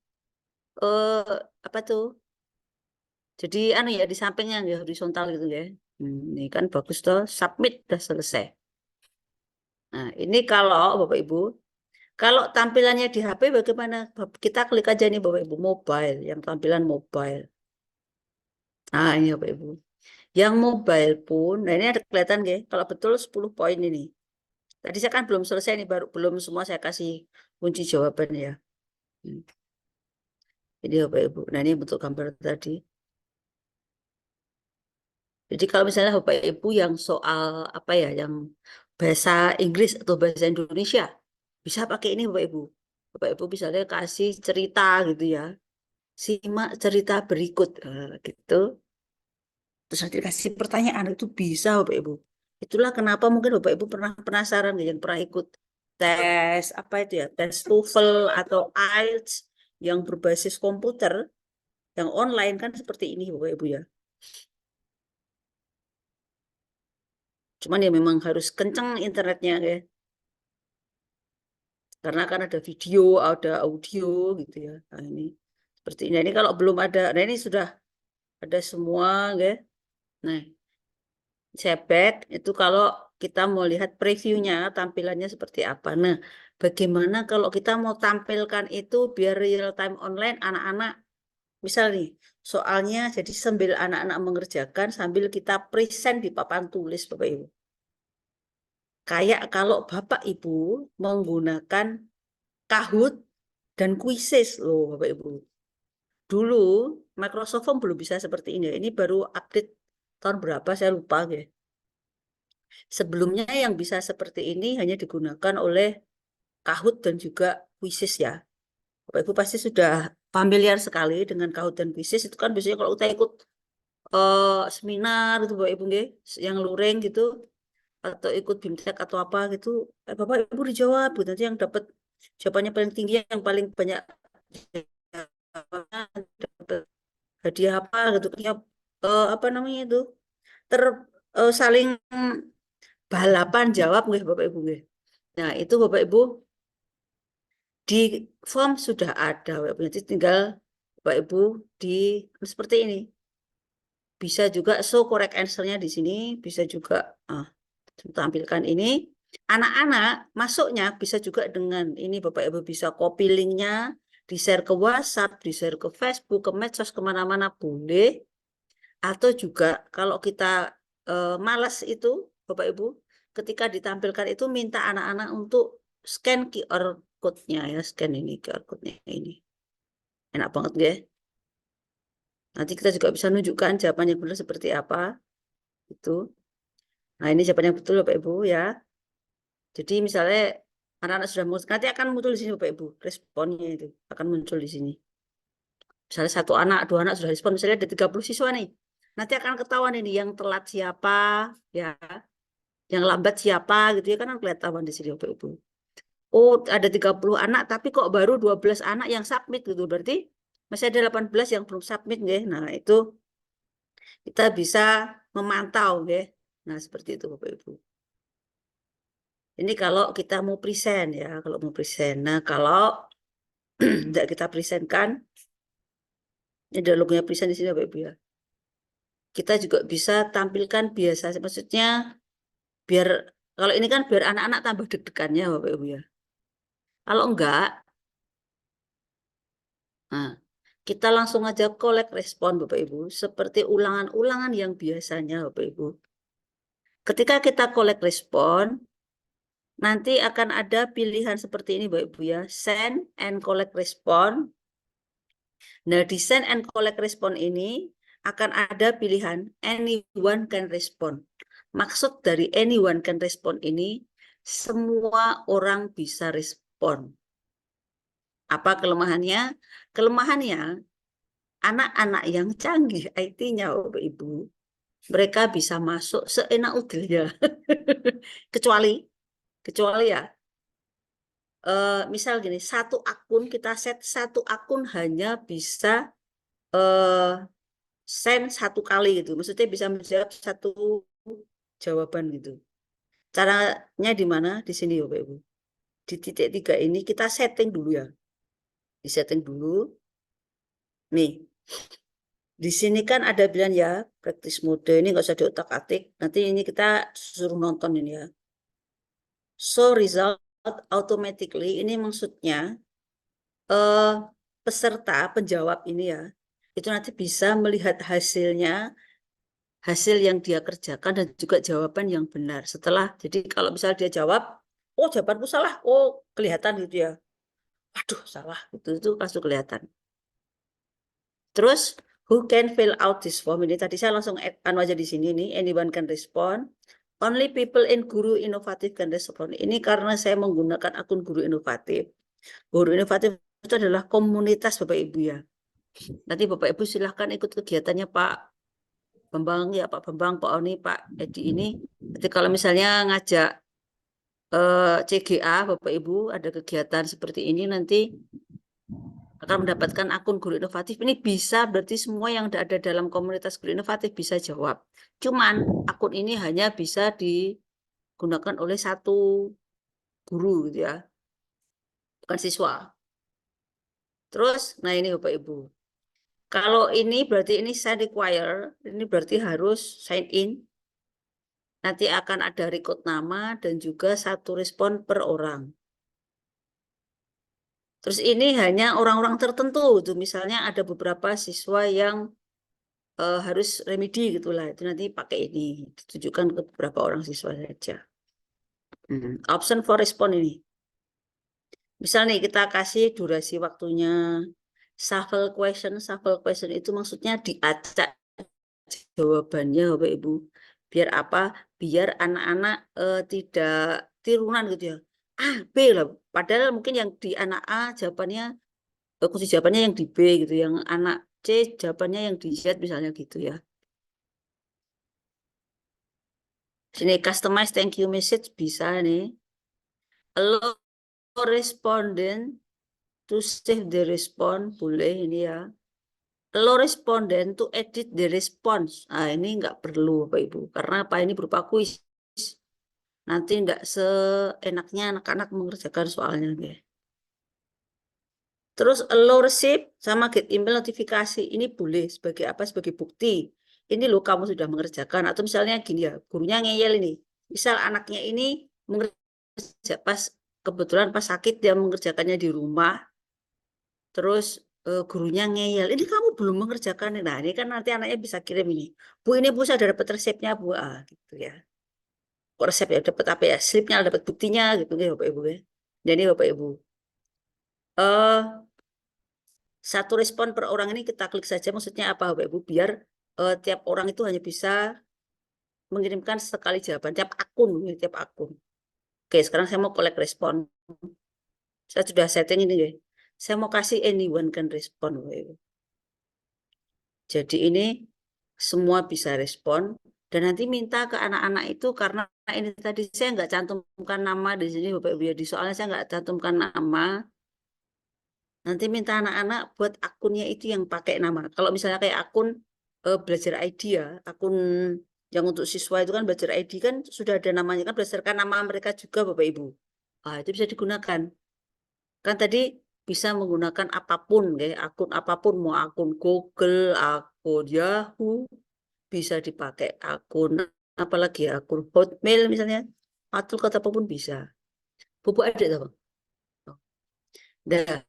apa tuh? Jadi anu ya di sampingnya ya horizontal gitu ya. Ini kan bagus toh, submit udah selesai. Nah, ini kalau Bapak Ibu, kalau tampilannya di HP bagaimana? Kita klik aja nih Bapak Ibu, mobile, yang tampilan mobile. Nah, ini Bapak Ibu. Yang mobile pun, nah ini ada kelihatan ya, kalau betul 10 poin ini. Tadi saya kan belum selesai nih, belum semua saya kasih kunci jawaban ya. Ini Bapak Ibu. Nah, ini bentuk gambar tadi. Jadi kalau misalnya Bapak Ibu yang soal apa ya, yang bahasa Inggris atau bahasa Indonesia, bisa pakai ini Bapak Ibu. Bapak Ibu misalnya kasih cerita gitu ya. Simak cerita berikut gitu. Terus nanti kasih pertanyaan itu bisa Bapak Ibu. Itulah kenapa mungkin Bapak Ibu pernah penasaran yang pernah ikut tes apa itu ya, tes TOEFL atau IELTS yang berbasis komputer, yang online kan seperti ini Bapak Ibu ya. Cuman ya memang harus kenceng internetnya ya. Karena kan ada video, ada audio gitu ya. Nah ini seperti ini. Nah, ini kalau belum ada, nah ini sudah ada semua ya. Nah, saya back itu kalau kita mau lihat previewnya tampilannya seperti apa. Nah, bagaimana kalau kita mau tampilkan itu biar real time online anak-anak, misal nih soalnya jadi sambil anak-anak mengerjakan sambil kita present di papan tulis Bapak Ibu. Kayak kalau Bapak Ibu menggunakan Kahoot dan Quizzes loh Bapak Ibu. Dulu Microsoft Form belum bisa seperti ini. Ini baru update tahun berapa saya lupa ya. Sebelumnya yang bisa seperti ini hanya digunakan oleh Kahoot dan juga Quizzes ya. Bapak Ibu pasti sudah familiar sekali dengan Kahoot dan Quizzes. Itu kan biasanya kalau kita ikut seminar itu Bapak Ibu nggih, yang luring gitu atau ikut BIMTEK atau apa gitu, Bapak Ibu dijawab gitu. Nanti yang dapat jawabannya paling tinggi, yang paling banyak dapat hadiah apa gitu punya apa namanya itu saling balapan jawab nggih Bapak Ibu nggih. Nah, itu Bapak Ibu di form sudah ada Bapak Ibu. Nanti tinggal Bapak Ibu di seperti ini. Bisa juga show correct answer-nya di sini, bisa juga tampilkan ini. Anak-anak masuknya bisa juga dengan ini Bapak Ibu bisa copy linknya, di-share ke WhatsApp, di-share ke Facebook, ke medsos, kemana-mana boleh. Atau juga kalau kita malas itu Bapak Ibu, ketika ditampilkan itu minta anak-anak untuk scan QR code-nya ya, scan ini QR code-nya ini. Enak banget ya. Nanti kita juga bisa nunjukkan jawaban yang benar seperti apa. Itu. Nah, ini jawaban yang betul Bapak Ibu ya. Jadi misalnya anak-anak sudah muncul, nanti akan muncul di sini Bapak Ibu, responnya itu akan muncul di sini. Misalnya 1 anak, 2 anak sudah respon, misalnya ada 30 siswa nih. Nanti akan ketahuan ini yang telat siapa, ya, yang lambat siapa, gitu ya, kan kelihatan di sini Bapak Ibu. Oh, ada 30 anak, tapi kok baru 12 anak yang submit gitu, berarti masih ada 18 yang belum submit, ya. Nah, itu kita bisa memantau, ya. Nah, seperti itu Bapak Ibu. Ini kalau kita mau present ya, kalau mau present. Nah, kalau tidak kita presentkan, ini ada logonya present di sini Bapak Ibu ya. Kita juga bisa tampilkan biasa, maksudnya biar kalau ini kan biar anak-anak tambah deg-degannya Bapak Ibu ya. Kalau enggak, nah, kita langsung aja collect respon Bapak Ibu, seperti ulangan-ulangan yang biasanya Bapak Ibu. Ketika kita collect respon, nanti akan ada pilihan seperti ini Bapak Ibu ya, send and collect respon. Nah, di send and collect respon ini akan ada pilihan anyone can respond. Maksud dari anyone can respond ini, semua orang bisa respon. Apa kelemahannya? Kelemahannya, anak-anak yang canggih IT-nya Bapak Ibu, mereka bisa masuk seenak udilnya. Kecuali ya, misal gini, satu akun kita set, satu akun hanya bisa send 1 kali gitu. Maksudnya bisa menjawab 1 jawaban gitu. Caranya di mana? Di sini Bapak Ibu. Di titik 3 ini kita setting dulu ya. Di setting dulu. Nih. Di sini kan ada pilihan ya, practice mode ini nggak usah diotak-atik. Nanti ini kita suruh nonton ini ya. Show result automatically, ini maksudnya peserta penjawab ini ya, itu nanti bisa melihat hasilnya, hasil yang dia kerjakan dan juga jawaban yang benar. Setelah, jadi kalau misalnya dia jawab, oh jawabanku salah, oh kelihatan gitu ya. Waduh salah, itu langsung kelihatan. Terus, who can fill out this form? Ini tadi saya langsung add aja di sini nih, anyone can respond. Only people in Guru Inovatif can respond. Ini karena saya menggunakan akun Guru Inovatif. Guru Inovatif itu adalah komunitas Bapak Ibu ya. Nanti Bapak Ibu silahkan ikut kegiatannya Pak Bambang ya, Pak Bambang, Pak Oni, Pak Edi ini. Nanti kalau misalnya ngajak CGA Bapak Ibu ada kegiatan seperti ini nanti akan mendapatkan akun Guru Inovatif. Ini bisa berarti semua yang ada dalam komunitas Guru Inovatif bisa jawab. Cuman akun ini hanya bisa digunakan oleh 1 guru gitu ya. Bukan siswa. Terus, nah ini Bapak Ibu. Kalau ini berarti ini saya require, ini berarti harus sign in. Nanti akan ada record nama dan juga 1 respon per orang. Terus ini hanya orang-orang tertentu, tuh misalnya ada beberapa siswa yang harus remedi gitulah, itu nanti pakai ini, ditujukan ke beberapa orang siswa saja. Option for respon ini. Misalnya kita kasih durasi waktunya, shuffle question itu maksudnya diacak jawabannya Bapak Ibu. Biar apa? Biar anak-anak tidak tirunan gitu ya. A, B lah. Padahal mungkin yang di anak A jawabannya, kunci jawabannya yang di B gitu. Yang anak C jawabannya yang di Z misalnya gitu ya. Sini customize thank you message bisa nih. Allow respondent to save the response boleh ini ya. allow respondent to edit the response. Nah, ini nggak perlu Bapak Ibu. Karena apa? Ini berupa kuis. Nanti nggak seenaknya anak-anak mengerjakan soalnya. Ya. Terus allow receipt sama get email notifikasi. Ini boleh sebagai apa? Sebagai bukti. Ini loh kamu sudah mengerjakan. Atau misalnya gini ya, gurunya ngeyel ini. Misal anaknya ini mengerjakan kebetulan pas sakit dia mengerjakannya di rumah. Terus gurunya ngeyel, ini kamu belum mengerjakan. Nah, ini kan nanti anaknya bisa kirim ini. Bu, ini Bu, saya udah dapat resepnya, Bu. Ah, gitu ya. Kok resep ya? Dapat apa ya? Slipnya, dapat buktinya, gitu ya, Bapak Ibu. Ya. Jadi, Bapak Ibu. Satu respon per orang ini kita klik saja. Maksudnya apa, Bapak Ibu? Biar tiap orang itu hanya bisa mengirimkan sekali jawaban. Tiap akun, ya, tiap akun. Oke, sekarang saya mau collect respon. Saya sudah setting ini, ya. Saya mau kasih anyone can respond, Bapak Ibu. Jadi ini semua bisa respon dan nanti minta ke anak-anak itu karena ini tadi saya nggak cantumkan nama di sini Bapak Ibu ya, di soalnya saya nggak cantumkan nama. Nanti minta anak-anak buat akunnya itu yang pakai nama. Kalau misalnya kayak akun belajar ID ya, akun yang untuk siswa itu kan belajar ID kan sudah ada namanya kan berdasarkan nama mereka juga Bapak Ibu. Ah, itu bisa digunakan. Kan tadi bisa menggunakan apapun ya, akun apapun mau akun Google, akun Yahoo, bisa dipakai akun apalagi ya, akun Hotmail misalnya, atau kata apapun bisa. Bubuk ada tuh, Bang. Nah,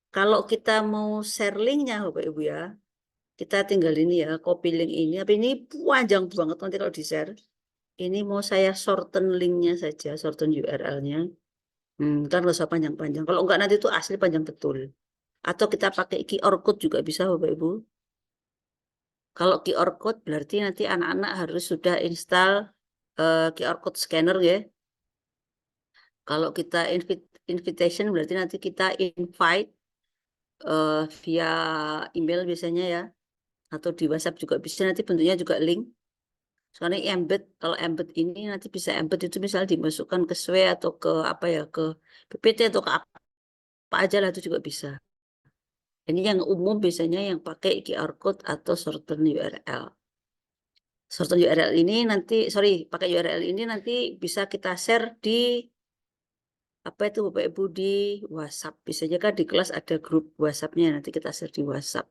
kalau kita mau share linknya Bapak Ibu ya, kita tinggal ini ya, copy link ini. Tapi ini panjang banget nanti kalau di share. Ini mau saya shorten linknya saja, shorten URL-nya. Kan nggak usah panjang-panjang. Kalau enggak nanti itu asli panjang betul. Atau kita pakai QR code juga bisa Bapak Ibu. Kalau QR code berarti nanti anak-anak harus sudah install QR code scanner ya. Kalau kita invitation berarti nanti kita invite via email biasanya ya. Atau di WhatsApp juga bisa, nanti bentuknya juga link. Soalnya embed, kalau embed ini nanti bisa embed itu misalnya dimasukkan ke SWE atau ke apa ya, ke PPT atau ke apa aja lah itu juga bisa. Ini yang umum biasanya yang pakai QR code atau shorten URL. Shorten URL ini nanti, pakai URL ini nanti bisa kita share di apa itu Bapak Ibu di WhatsApp. Biasanya kan di kelas ada grup WhatsApp-nya, nanti kita share di WhatsApp.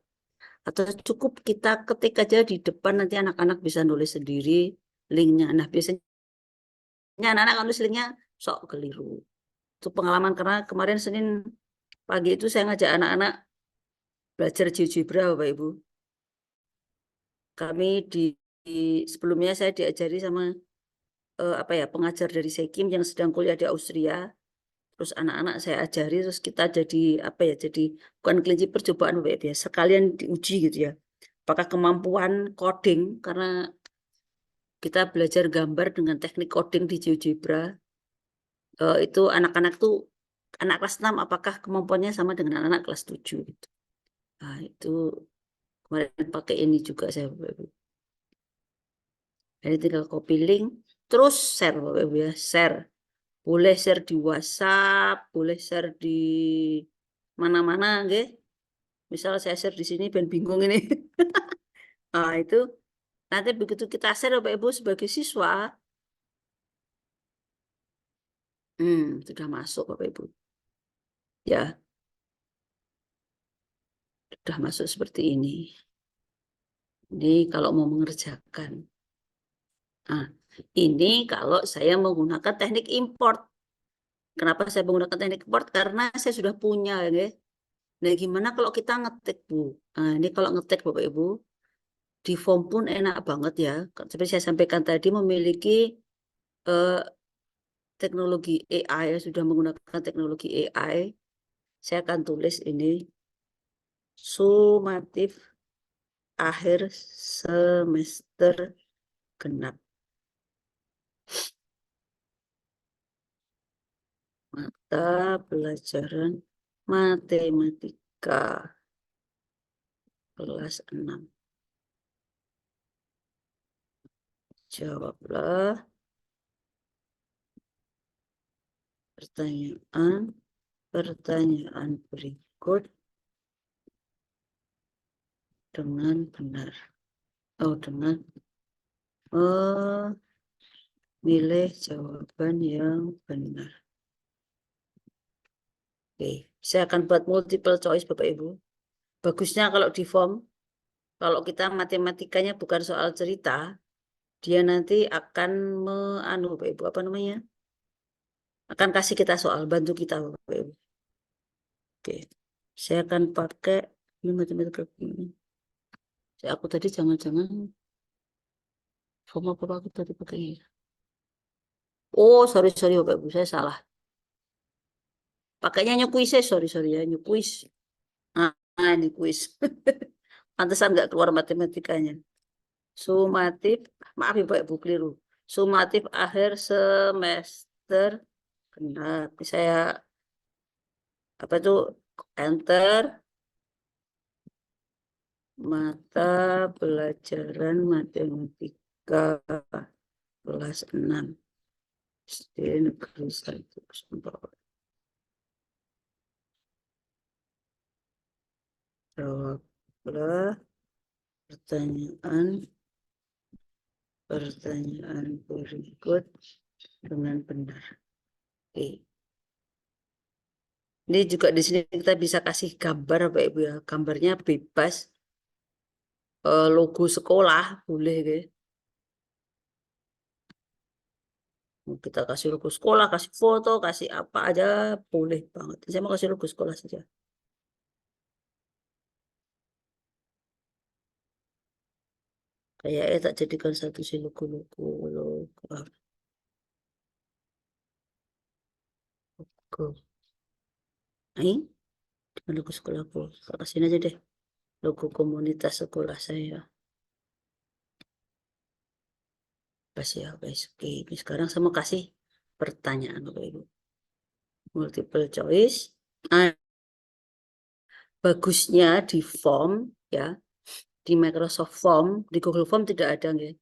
Atau cukup kita ketik aja di depan, nanti anak-anak bisa nulis sendiri linknya. Nah, biasanya anak-anak nulis linknya sok keliru. Itu pengalaman karena kemarin Senin pagi itu saya ngajak anak-anak belajar GeoGebra Bapak Ibu. Kami sebelumnya saya diajari sama apa ya, pengajar dari Sekim yang sedang kuliah di Austria. Terus anak-anak saya ajari, terus kita jadi apa ya, jadi bukan kelinci percobaan Bapak Ibu ya, sekalian diuji gitu ya. Apakah kemampuan coding, karena kita belajar gambar dengan teknik coding di GeoGebra, itu anak-anak tuh, anak kelas 6 apakah kemampuannya sama dengan anak-anak kelas 7 gitu. Nah, itu kemarin pakai ini juga saya Bapak Ibu. Jadi tinggal copy link, terus share Bapak Ibu ya, share. Boleh share di WhatsApp, boleh share di mana-mana, nggih. Misal saya share di sini ben bingung ini. Nah, itu nanti begitu kita share Bapak Ibu sebagai siswa, sudah masuk Bapak Ibu. Ya, sudah masuk seperti ini. Ini kalau mau mengerjakan. Nah, ini kalau saya menggunakan teknik import. Kenapa saya menggunakan teknik import? Karena saya sudah punya, ya. Nah, gimana kalau kita ngetik, Bu? Nah, ini kalau ngetik Bapak Ibu, di form pun enak banget ya. Seperti saya sampaikan tadi, memiliki teknologi AI, sudah menggunakan teknologi AI. Saya akan tulis ini, sumatif akhir semester genap. Mata pelajaran matematika kelas 6. Jawablah pertanyaan berikut dengan benar. Oh, dengan milih jawaban yang benar. Oke, saya akan buat multiple choice Bapak Ibu. Bagusnya kalau di form, kalau kita matematikanya bukan soal cerita, dia nanti akan Bapak Ibu, apa namanya? Akan kasih kita soal, bantu kita Bapak Ibu. Oke, saya akan pakai ini matematika ini. Aku tadi jangan-jangan form apa aku tadi pakai ini. Oh, sorry Bapak Ibu, saya salah. Pakainya nyukuis, sorry ya, nyukuis. Nah, ini kuis. Pantesan nggak keluar matematikanya. Sumatif, maaf ya Pak Ibu keliru. Sumatif akhir semester. Benar. Saya apa itu enter mata pelajaran matematika kelas 6 SD Negeri 1 Sumbawa. Jawablah pertanyaan berikut dengan benar. Oke. Ini juga di sini kita bisa kasih gambar Bapak Ibu ya. Gambarnya bebas. Logo sekolah boleh guys. Kita kasih logo sekolah, kasih foto, kasih apa aja boleh banget. Saya mau kasih logo sekolah saja. Kayak tak jadikan satu sih logo. Ini logo sekolahku. Kasih aja deh logo komunitas sekolah saya. Kasih ya guys. Oke, ini sekarang saya mau kasih pertanyaan Bapak Ibu. Multiple choice. Nah, bagusnya di form ya, di Microsoft Form, di Google Form tidak ada nggak?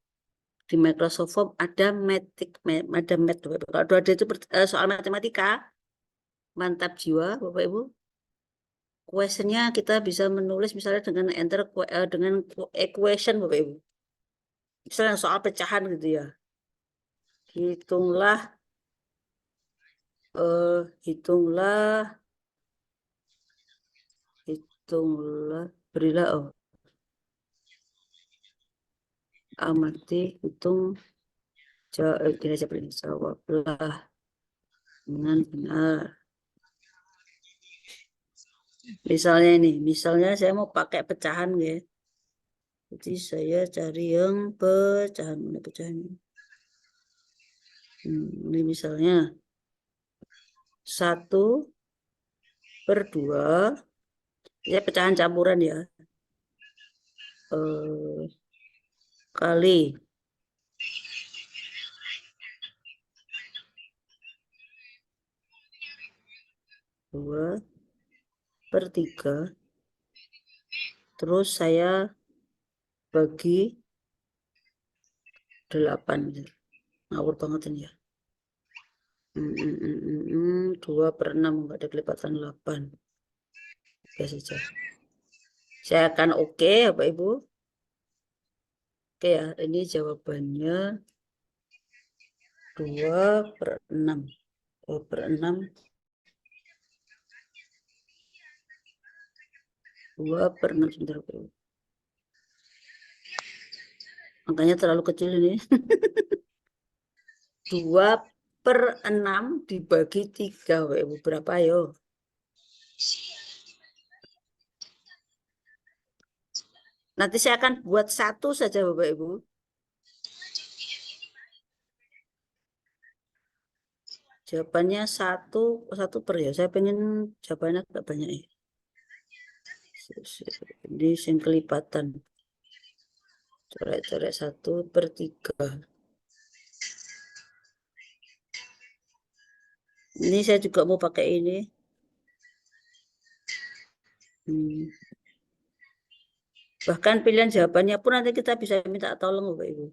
Di Microsoft Form ada ada math. Kalau ada itu soal matematika, mantap jiwa Bapak Ibu. Questionnya kita bisa menulis misalnya dengan enter dengan equation Bapak Ibu. Misalnya soal pecahan gitu ya. Hitunglah berilah amati hitung jawablah dengan benar. Misalnya saya mau pakai pecahan ya. Jadi saya cari yang pecahan. Mana pecahan? Ini misalnya 1/2 ya pecahan campuran ya. Kali 2/3. Terus saya bagi 8. Ngawur banget ini ya. 2/6 enggak ada kelipatan 8. Oke saja. Saya akan oke ya Pak Ibu. Oke ya, ini jawabannya 2/6. 2/6. 2/6 sebentar Pak Ibu. Angkanya terlalu kecil ini. 2/6 dibagi 3 Pak Ibu. Berapa yo? Nanti saya akan buat 1 saja Bapak Ibu. Jawabannya 1 per ya. Saya pengen jawabannya agak banyak ya. Ini yang kelipatan. Coret-coret 1/3. Ini saya juga mau pakai ini. Bahkan pilihan jawabannya pun nanti kita bisa minta tolong Bapak Ibu.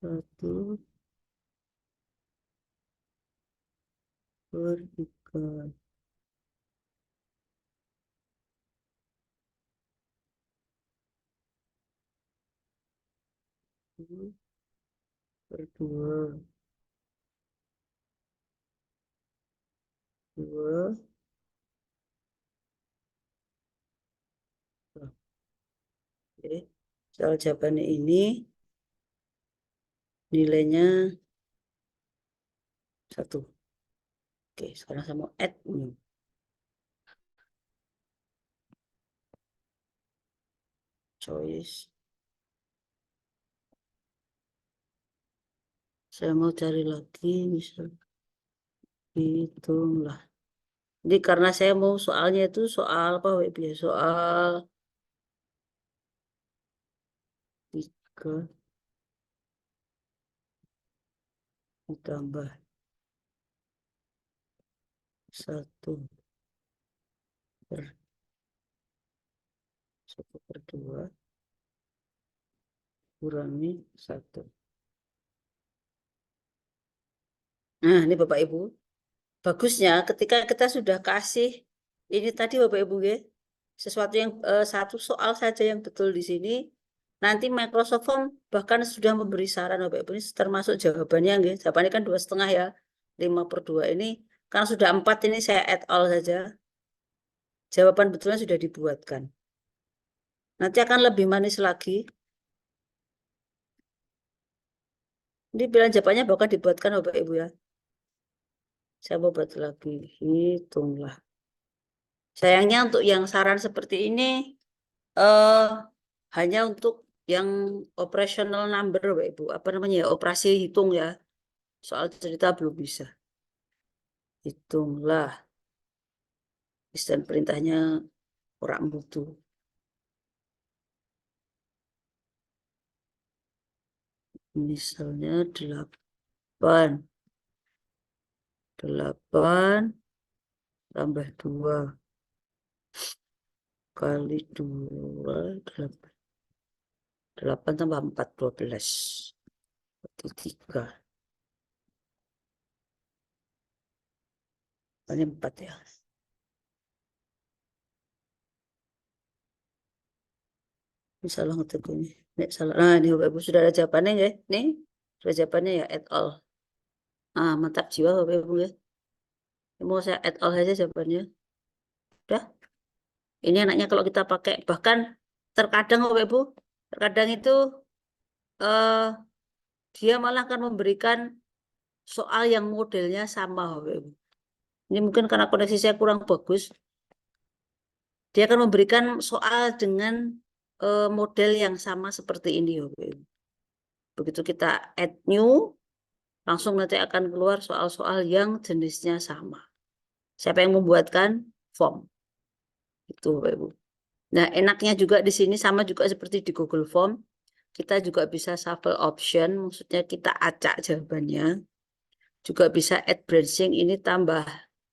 1 per 3. 1 per 2. 2. Oke. Soal jawabannya ini nilainya 1. Oke, sekarang saya mau add new. Choice. Saya mau cari lagi, misal hitunglah. Jadi karena saya mau soalnya itu soal apa, Web ya? Soal 3 ditambah 1 per 2 kurangi 1. Nah, ini Bapak Ibu. Bagusnya ketika kita sudah kasih ini tadi Bapak Ibu ya, sesuatu yang satu soal saja yang betul di sini, nanti Microsoft Form bahkan sudah memberi saran Bapak Ibu, ini termasuk jawabannya ya. Jawabannya kan 2,5 ya. 5/2 ini karena sudah 4 ini saya add all saja. Jawaban betulnya sudah dibuatkan. Nanti akan lebih manis lagi. Ini pilihan jawabannya bahkan dibuatkan Bapak Ibu ya. Saya mau buat lagi, hitunglah. Sayangnya untuk yang saran seperti ini hanya untuk yang operational number Bapak Ibu, apa namanya ya, operasi hitung ya. Soal cerita belum bisa. Hitunglah. Dan perintahnya orang butuh. Misalnya 8 tambah 2 kali 2 8 tambah 4 12 berarti 3. Ini 4 ya. Ini salah ngetik ini. Nek salah. Nah, ini Bapak Ibu sudah ada jawabannya ya. Nih, sudah jawabannya ya add all. Ah, mantap jiwa Bapak Ibu ya. Mau saya add all saja jawabannya. Udah. Ini anaknya kalau kita pakai, bahkan terkadang Bapak Ibu, terkadang itu dia malah akan memberikan soal yang modelnya sama Bapak Ibu. Ini mungkin karena koneksi saya kurang bagus. Dia akan memberikan soal dengan model yang sama seperti ini Bapak Ibu. Begitu kita add new, langsung nanti akan keluar soal-soal yang jenisnya sama. Siapa yang membuatkan? Form. Itu Bapak Ibu. Nah, enaknya juga di sini sama juga seperti di Google Form. Kita juga bisa shuffle option, maksudnya kita acak jawabannya. Juga bisa add branching, ini tambah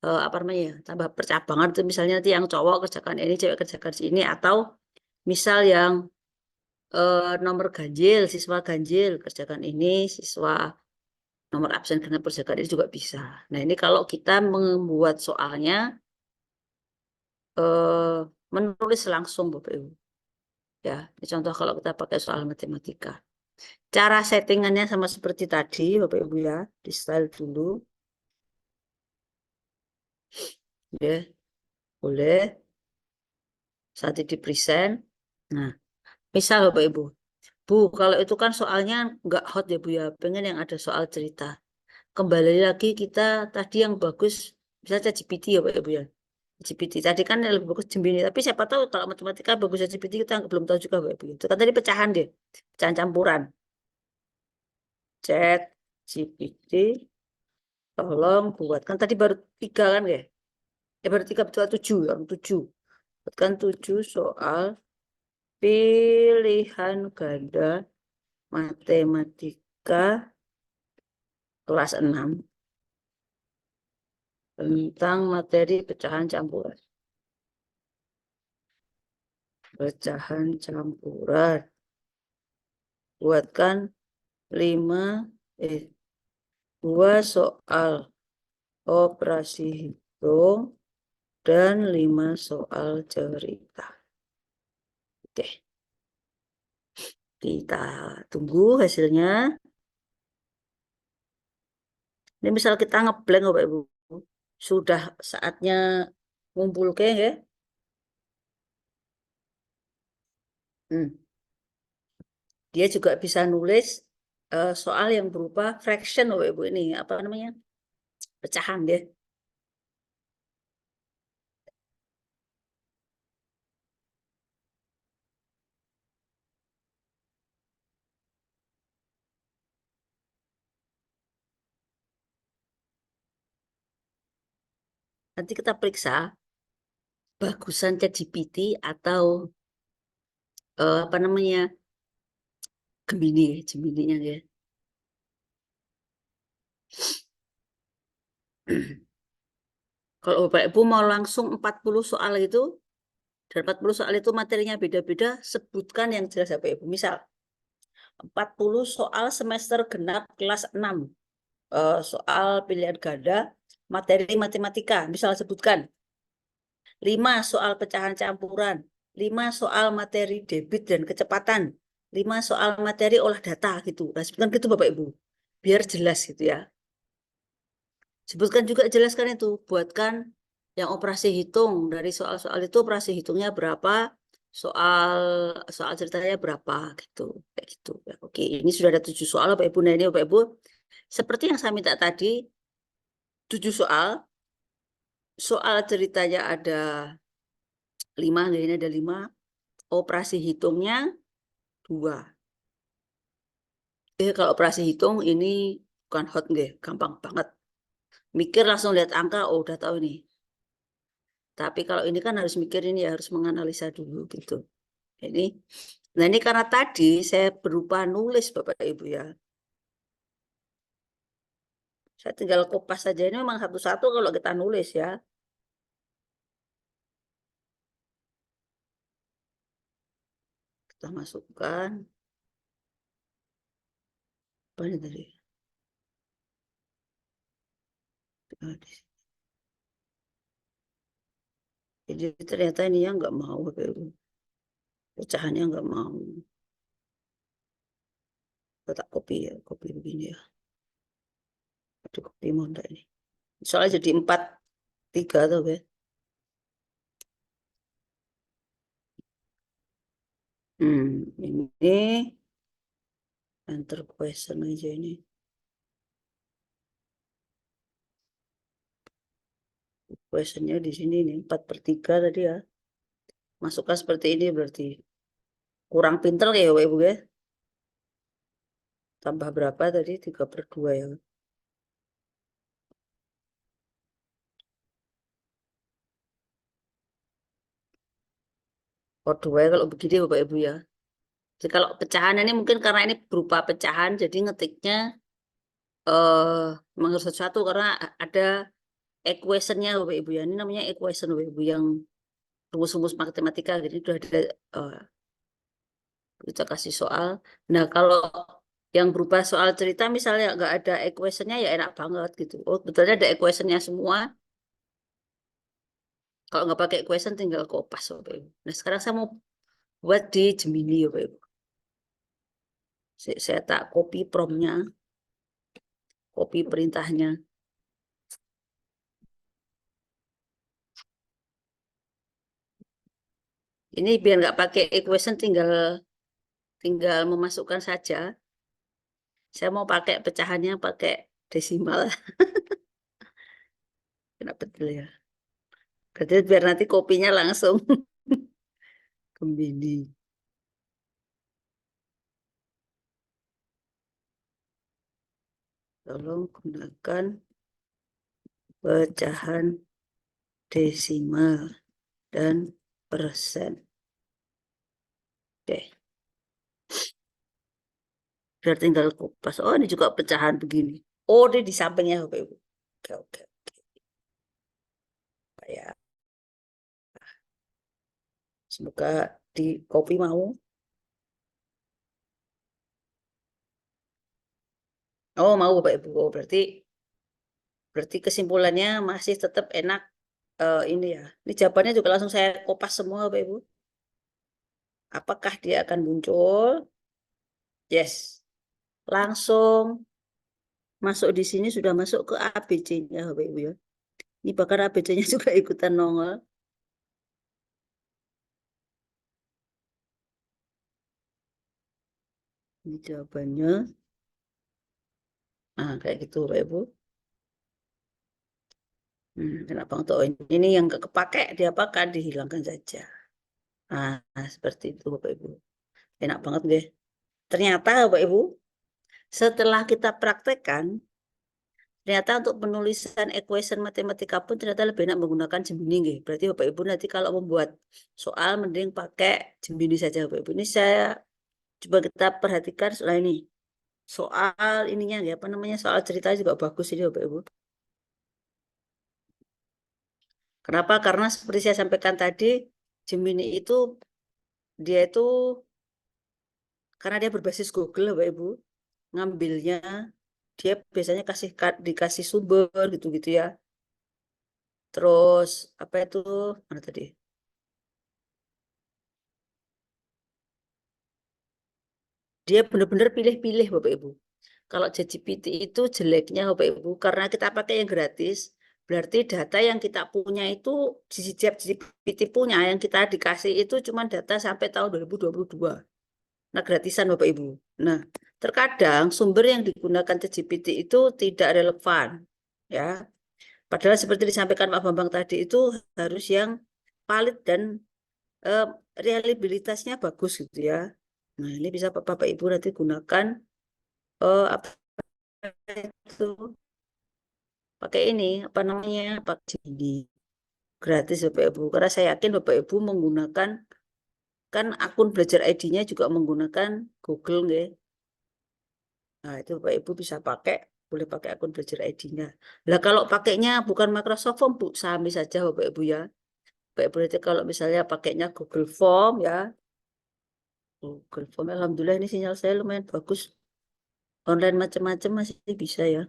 apa namanya ya, tambah percabangan itu misalnya nanti yang cowok kerjakan ini, cewek kerjakan ini, atau misal yang nomor ganjil, siswa ganjil kerjakan ini, siswa nomor absen karena kerjakan ini juga bisa. Nah, ini kalau kita membuat soalnya menulis langsung Bapak Ibu. Ya, ini contoh kalau kita pakai soal matematika. Cara settingannya sama seperti tadi Bapak Ibu ya, di style dulu. Ya, boleh. Saat di present. Nah, misal Bapak Ibu. Bu, kalau itu kan soalnya nggak hot ya Bu ya, pengen yang ada soal cerita. Kembali lagi kita tadi yang bagus, bisa ChatGPT ya Pak Ibu ya. GPT tadi kan yang lebih bagus Gemini, tapi siapa tahu kalau matematika bagus GPT kita belum tahu juga Pak Ibu. Itu kan tadi pecahan deh, pecahan campuran. ChatGPT, tolong buatkan tadi baru 3 kan ya? Baru 3 betul 7 ya, 7. Buatkan 7 soal pilihan ganda matematika kelas 6 tentang materi pecahan campuran. Pecahan campuran. Buatkan 2 soal operasi hitung dan 5 soal cerita. Oke. Kita tunggu hasilnya. Ini misal kita ngeblank Bapak Ibu. Sudah saatnya ngumpul ke ya. Dia juga bisa nulis soal yang berupa fraction Bapak Ibu ini apa namanya? Pecahan deh. Nanti kita periksa bagusan ChatGPT atau apa namanya? Gemini, Gemini-nya ya. Kalau Bapak Ibu mau langsung 40 soal itu, dan 40 soal itu materinya beda-beda, sebutkan yang jelas Bapak Ibu. Misal, 40 soal semester genap kelas 6. Soal pilihan ganda, materi matematika. Misal sebutkan. 5 soal pecahan campuran. 5 soal materi debit dan kecepatan. 5 soal materi olah data gitu. Nah, sebutkan gitu Bapak Ibu. Biar jelas gitu ya. Sebutkan juga jelaskan itu, buatkan yang operasi hitung. Dari soal-soal itu operasi hitungnya berapa, soal ceritanya berapa gitu. Kayak gitu. Ya, oke, ini sudah ada 7 soal Bapak Ibu. Nah, ini Bapak Ibu, seperti yang saya minta tadi, 7 soal. Soal ceritanya ada 5, ini ada 5. Operasi hitungnya 2. Kalau operasi hitung ini bukan hot nggih, gampang banget. Mikir langsung lihat angka, oh udah tahu nih. Tapi kalau ini kan harus mikirin ya, harus menganalisa dulu gitu. Nah ini karena tadi saya berupa nulis Bapak Ibu ya. Saya tinggal kopas saja, ini memang satu-satu kalau kita nulis ya. Kita masukkan. Apa ini tadi? Jadi ternyata ini yang nggak mau Bapak Ibu. Pecahannya nggak mau. Kita tak copy ya, copy begini ya. Aduh, copy mau enggak ini. Soalnya jadi 4, 3 tuh ya. Ini enter question aja ini. Questionnya di sini nih 4/3 tadi ya. Masukkan seperti ini berarti kurang pinter ya Bapak Ibu ya. Tambah berapa tadi? 3/2 ya. Oh 2 kalau begini Bapak Ibu ya. Jadi kalau pecahan ini mungkin karena ini berupa pecahan, jadi ngetiknya memang harus satu karena ada equation-nya Bapak Ibu ya. Ini namanya equation Bapak Ibu yang rumus-rumus matematika. Jadi sudah ada kita kasih soal. Nah kalau yang berupa soal cerita misalnya nggak ada equation-nya ya enak banget gitu. Oh betulnya ada equation-nya semua. Kalau nggak pakai equation tinggal kopas Bapak Ibu. Nah sekarang saya mau buat di Gemini Bapak Ibu. Saya tak copy prompt-nya, copy perintahnya. Ini biar nggak pakai equation tinggal memasukkan saja. Saya mau pakai pecahannya pakai desimal. Kenapa betul ya? Jadi biar nanti kopinya langsung Gemini. Tolong gunakan pecahan desimal dan persen. Oke. Biar tinggal kupas. Oh, ini juga pecahan begini. Oh, ini di sampingnya Bapak Ibu. Oke, oke, oke. Ya. Semoga di copy mau. Oh, mau Bapak Ibu. Oh, berarti kesimpulannya masih tetap enak ini ya. Ini jawabannya juga langsung saya kopas semua Bapak Ibu. Apakah dia akan muncul? Yes. Langsung masuk di sini sudah masuk ke ABC-nya Bapak Ibu ya. Ini bahkan ABC-nya juga ikutan nongol. Ini jawabannya. Nah, kayak gitu Bapak Ibu. Kenapa untuk ini yang kepake diapakan dihilangkan saja. Nah, seperti itu Bapak Ibu. Enak banget deh. Ternyata Bapak Ibu, setelah kita praktekkan, ternyata untuk penulisan equation matematika pun ternyata lebih enak menggunakan Gemini. Nggih. Berarti Bapak Ibu nanti kalau membuat soal mending pakai Gemini saja Bapak Ibu. Ini saya coba kita perhatikan soal ini. Soal ininya ya, apa namanya? Soal ceritanya juga bagus ini Bapak Ibu. Kenapa? Karena seperti saya sampaikan tadi, Gemini itu dia itu karena dia berbasis Google Bapak Ibu, ngambilnya dia biasanya dikasih sumber gitu-gitu ya. Terus apa itu? Mana tadi? Dia benar-benar pilih-pilih Bapak Ibu. Kalau ChatGPT itu jeleknya Bapak Ibu karena kita pakai yang gratis, berarti data yang kita punya itu ChatGPT punya yang kita dikasih itu cuma data sampai tahun 2022. Nah, gratisan Bapak Ibu. Nah, terkadang sumber yang digunakan ChatGPT itu tidak relevan ya. Padahal seperti disampaikan Pak Bambang tadi itu harus yang valid dan eh, reliabilitasnya bagus gitu ya. Nah, ini bisa Bapak Ibu nanti gunakan apa itu pakai ini apa namanya pakai ini gratis Bapak Ibu. Karena saya yakin Bapak Ibu menggunakan kan akun belajar ID-nya juga menggunakan Google nggih. Nah, itu Bapak Ibu bisa pakai boleh pakai akun belajar ID-nya. Lah kalau pakainya bukan Microsoft Form Bu, sami saja Bapak Ibu ya. Bapak Ibu nanti kalau misalnya pakainya Google Form ya. Google Form alhamdulillah ini sinyal saya lumayan bagus. Online macam-macam masih bisa ya.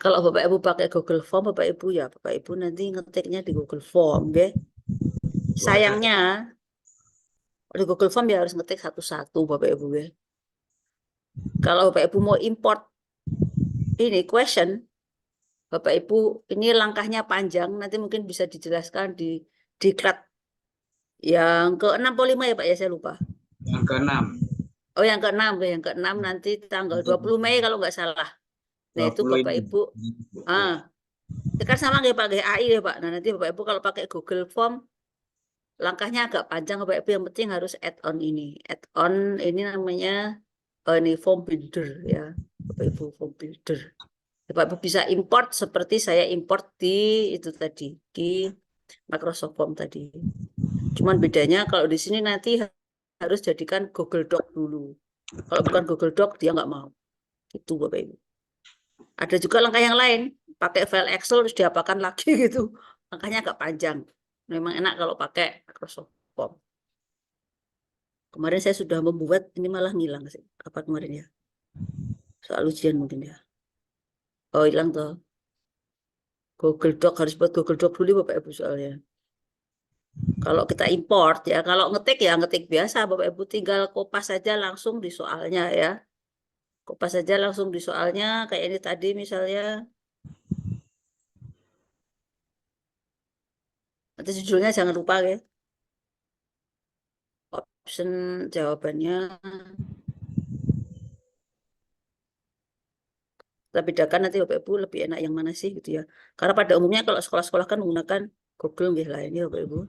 Kalau Bapak Ibu pakai Google Form, Bapak Ibu ya, Bapak Ibu nanti ngetiknya di Google Form, ya. Sayangnya di Google Form ya harus ngetik satu-satu, Bapak Ibu ya. Kalau Bapak Ibu mau import ini question, Bapak Ibu ini langkahnya panjang, nanti mungkin bisa dijelaskan di diklat yang ke-65 ya Pak ya, saya lupa. Yang keenam. Oh, yang ke-6, yang ke-6 nanti tanggal 20 Mei kalau nggak salah. Nah, itu Bapak Ibu kan sama kayak pakai AI ya Pak. Nah, nanti Bapak Ibu kalau pakai Google Form langkahnya agak panjang Bapak Ibu, yang penting harus add on ini. Add on ini namanya ini form builder ya. Bapak Ibu form builder. Bapak Ibu bisa import seperti saya import di itu tadi di Microsoft Form tadi. Cuman bedanya kalau di sini nanti harus jadikan Google Doc dulu. Kalau bukan Google Doc dia nggak mau. Itu Bapak Ibu. Ada juga langkah yang lain, pakai file Excel terus diapakan lagi gitu. Langkahnya agak panjang. Memang enak kalau pakai Microsoft Form. Kemarin saya sudah membuat, ini malah ngilang sih. Apa kemarin ya? Soal ujian mungkin ya. Oh, hilang tuh. Google Doc, harus buat Google Doc dulu Bapak Ibu soalnya. Kalau kita import ya, kalau ngetik ya ngetik biasa Bapak Ibu, tinggal kopas saja langsung di soalnya ya. Kopas saja langsung di soalnya, kayak ini tadi misalnya. Nanti judulnya jangan lupa ya. Option jawabannya. Kita bedakan nanti Bapak Ibu lebih enak yang mana sih gitu ya. Karena pada umumnya kalau sekolah-sekolah kan menggunakan Google nggih lah ini Bapak Ibu.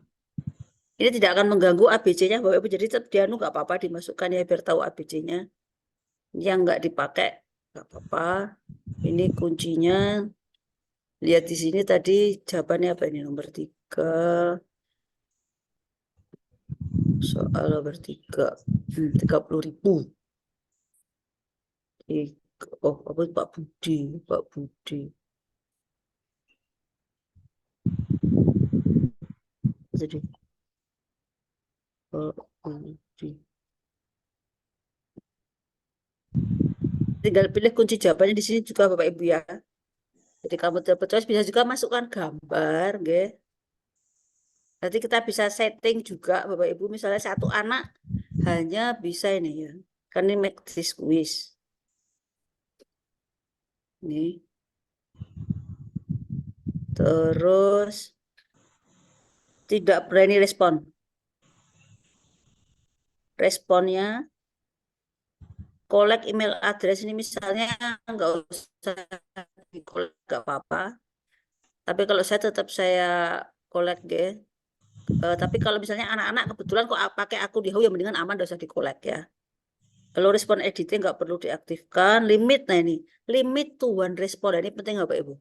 Ini tidak akan mengganggu ABC-nya Bapak Ibu. Jadi tetap dia nggak apa-apa dimasukkan ya biar tahu ABC-nya. Yang nggak dipakai nggak apa-apa. Ini kuncinya. Lihat di sini tadi jawabannya apa ini nomor 3. Soal nomor 3. 30.000. Oh, apa itu Pak Budi? Pak Budi. Jadi Pak Budi. tinggal pilih kunci jawabannya di sini juga Bapak Ibu ya. Jadi kamu dapat choice bisa juga masukkan gambar, nggih. Nanti kita bisa setting juga Bapak Ibu, misalnya satu anak hanya bisa ini ya. Kan ini matrix quiz. Nih. Terus tidak berani respon. Responnya collect email address ini misalnya nggak usah di-collect nggak apa-apa. Tapi kalau saya tetap saya collect deh. Tapi kalau misalnya anak-anak kebetulan kok pakai akun Yahoo, yang mendingan aman, nggak usah di-collect ya. Kalau respon editing nggak perlu diaktifkan. Limit, nah ini limit to one respon. Nah, ini penting nggak Pak Ibu?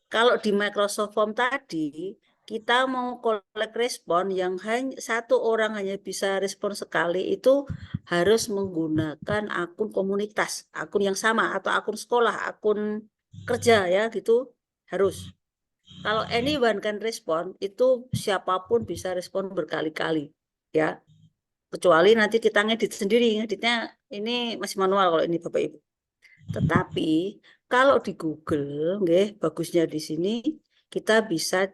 Kalau di Microsoft Form tadi kita mau collect respon yang hanya satu orang hanya bisa respon sekali, itu harus menggunakan akun komunitas, akun yang sama atau akun sekolah, akun kerja ya gitu harus. Kalau anyone can respon, itu siapapun bisa respon berkali-kali ya. Kecuali nanti kita ngedit sendiri, ngeditnya ini masih manual kalau ini Bapak Ibu. Tetapi kalau di Google, nggih, bagusnya di sini kita bisa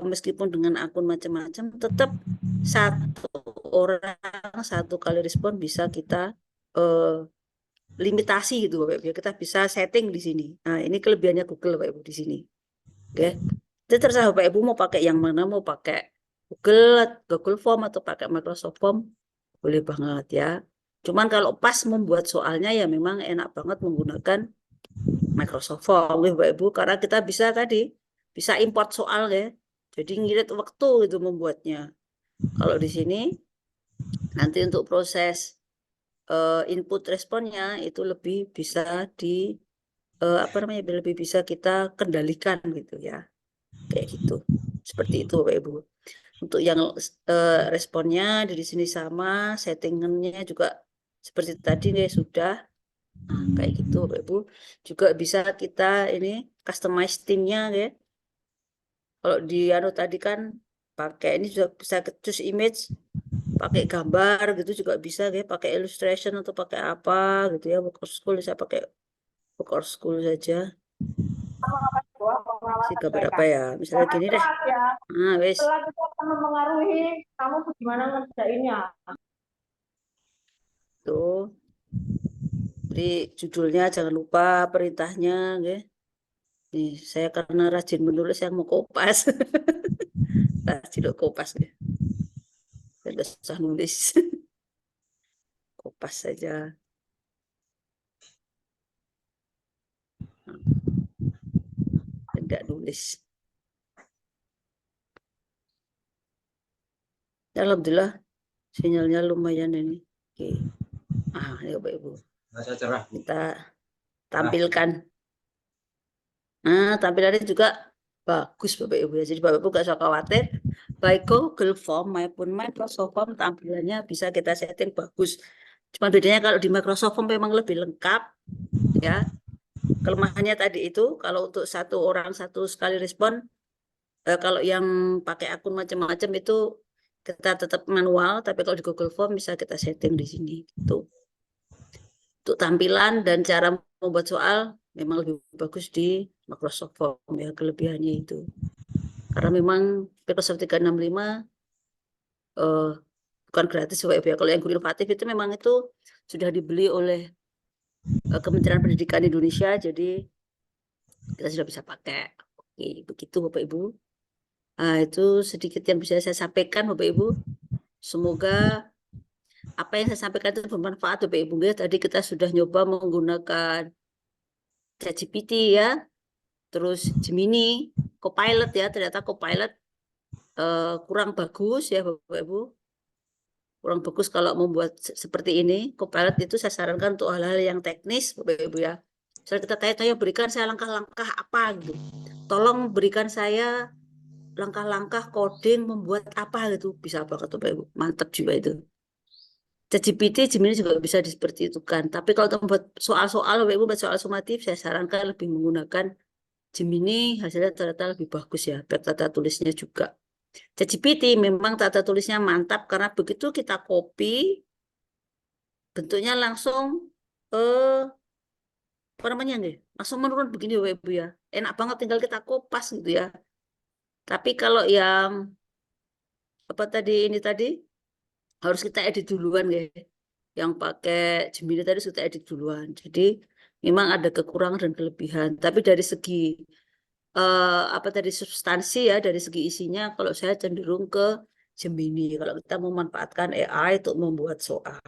meskipun dengan akun macam-macam, tetap satu orang satu kali respon bisa kita limitasi gitu Bapak Ibu. Kita bisa setting di sini. Nah, ini kelebihannya Google Bapak Ibu di sini. Oke. Itu terserah Bapak Ibu mau pakai yang mana, mau pakai Google Form atau pakai Microsoft Form, boleh banget ya. Cuman kalau pas membuat soalnya ya memang enak banget menggunakan Microsoft Form, Bapak Ibu, karena kita bisa tadi bisa import soal ya. Jadi ngirit waktu itu membuatnya. Kalau di sini nanti untuk proses input responnya itu lebih bisa di lebih bisa kita kendalikan gitu ya. Kayak gitu. Seperti itu Bapak Ibu. Untuk yang responnya di sini sama, settingannya juga seperti tadi nih sudah. Nah, kayak gitu Bapak Ibu. Juga bisa kita ini customize theme-nya ya. Kalau di tadi kan pakai ini juga bisa choose image, pakai gambar gitu juga bisa ya, pakai illustration atau pakai apa gitu ya. Work or School saya pakai Work or School saja. Si gambar apa ya? Misalnya gini deh. Nah, wes. Setelah itu akan mempengaruhi kamu bagaimana ngerjainnya. Tuh. Jadi judulnya jangan lupa, perintahnya, ya. Nih, saya karena rajin menulis yang mau kopas. Rajin kopas ya. Tidak usah nulis. Kopas saja. Tidak nulis. Alhamdulillah sinyalnya lumayan ini. Oke. Ya Bapak Ibu. Cerah. Kita tampilkan. Nah, tampilannya juga bagus Bapak Ibu ya. Jadi Bapak Ibu gak usah khawatir. Baik Google Form maupun Microsoft Form tampilannya bisa kita setting bagus. Cuma bedanya kalau di Microsoft Form memang lebih lengkap ya. Kelemahannya tadi itu kalau untuk satu orang satu sekali respon, kalau yang pakai akun macam-macam itu kita tetap manual, tapi kalau di Google Form bisa kita setting di sini gitu. Untuk tampilan dan cara membuat soal memang lebih bagus di Microsoft Form ya, kelebihannya itu. Karena memang Microsoft 365 bukan gratis Bapak Ibu ya. Kalau yang inovatif itu memang itu sudah dibeli oleh Kementerian Pendidikan Indonesia, jadi kita sudah bisa pakai. Oke, begitu Bapak Ibu. Nah, itu sedikit yang bisa saya sampaikan Bapak Ibu. Semoga apa yang saya sampaikan itu bermanfaat Bapak Ibu. Tadi kita sudah nyoba menggunakan ChatGPT ya, terus Gemini, Copilot ya, ternyata Copilot kurang bagus ya Bapak Ibu. Kurang bagus kalau membuat seperti ini. Copilot itu saya sarankan untuk hal-hal yang teknis Bapak Ibu ya. Misalnya kita tanya, berikan saya langkah-langkah apa gitu. Tolong berikan saya langkah-langkah coding membuat apa gitu. Bisa banget Bapak Ibu. Mantap juga itu. ChatGPT, Gemini juga bisa seperti itu kan. Tapi kalau membuat soal-soal Bapak Ibu, buat soal sumatif, saya sarankan lebih menggunakan Gemini, hasilnya ternyata lebih bagus ya. Baik tata tulisnya juga. ChatGPT memang tata tulisnya mantap karena begitu kita copy, bentuknya langsung apa namanya nih? Langsung menurun begini Bapak Ibu ya. Enak banget tinggal kita kopas gitu ya. Tapi kalau yang apa tadi ini tadi harus kita edit duluan ya. Yang pakai Gemini tadi sudah edit duluan. Jadi memang ada kekurangan dan kelebihan. Tapi dari segi apa tadi substansi ya, dari segi isinya, kalau saya cenderung ke Gemini. Kalau kita memanfaatkan AI untuk membuat soal.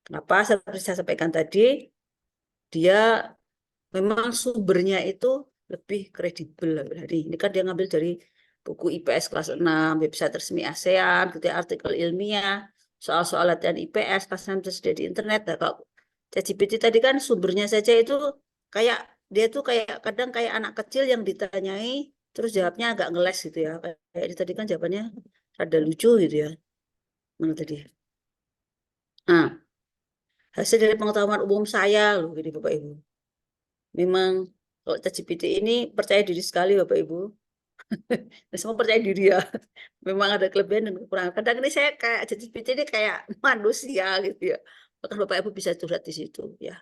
Kenapa? Seperti saya sampaikan tadi, dia memang sumbernya itu lebih kredibel. Ini kan dia ngambil dari buku IPS kelas 6, website resmi ASEAN, gitu ya, artikel ilmiah, soal-soal latihan IPS, kelas 6 tersedia di internet. Nah, kalau ChatGPT tadi kan sumbernya saja itu kayak, dia tuh kayak kadang kayak anak kecil yang ditanyai, terus jawabnya agak ngeles gitu ya. Kayak ini tadi kan jawabannya rada lucu gitu ya. Mana tadi? Nah, hasil dari pengetahuan umum saya loh, ini Bapak Ibu. Memang kalau ChatGPT ini percaya diri sekali Bapak Ibu. Semua percaya diri ya. Memang ada kelebihan dan kekurangan. Kadang ini saya kayak ChatGPT ini kayak manusia gitu ya. Bahkan Bapak Ibu bisa curhat di situ ya.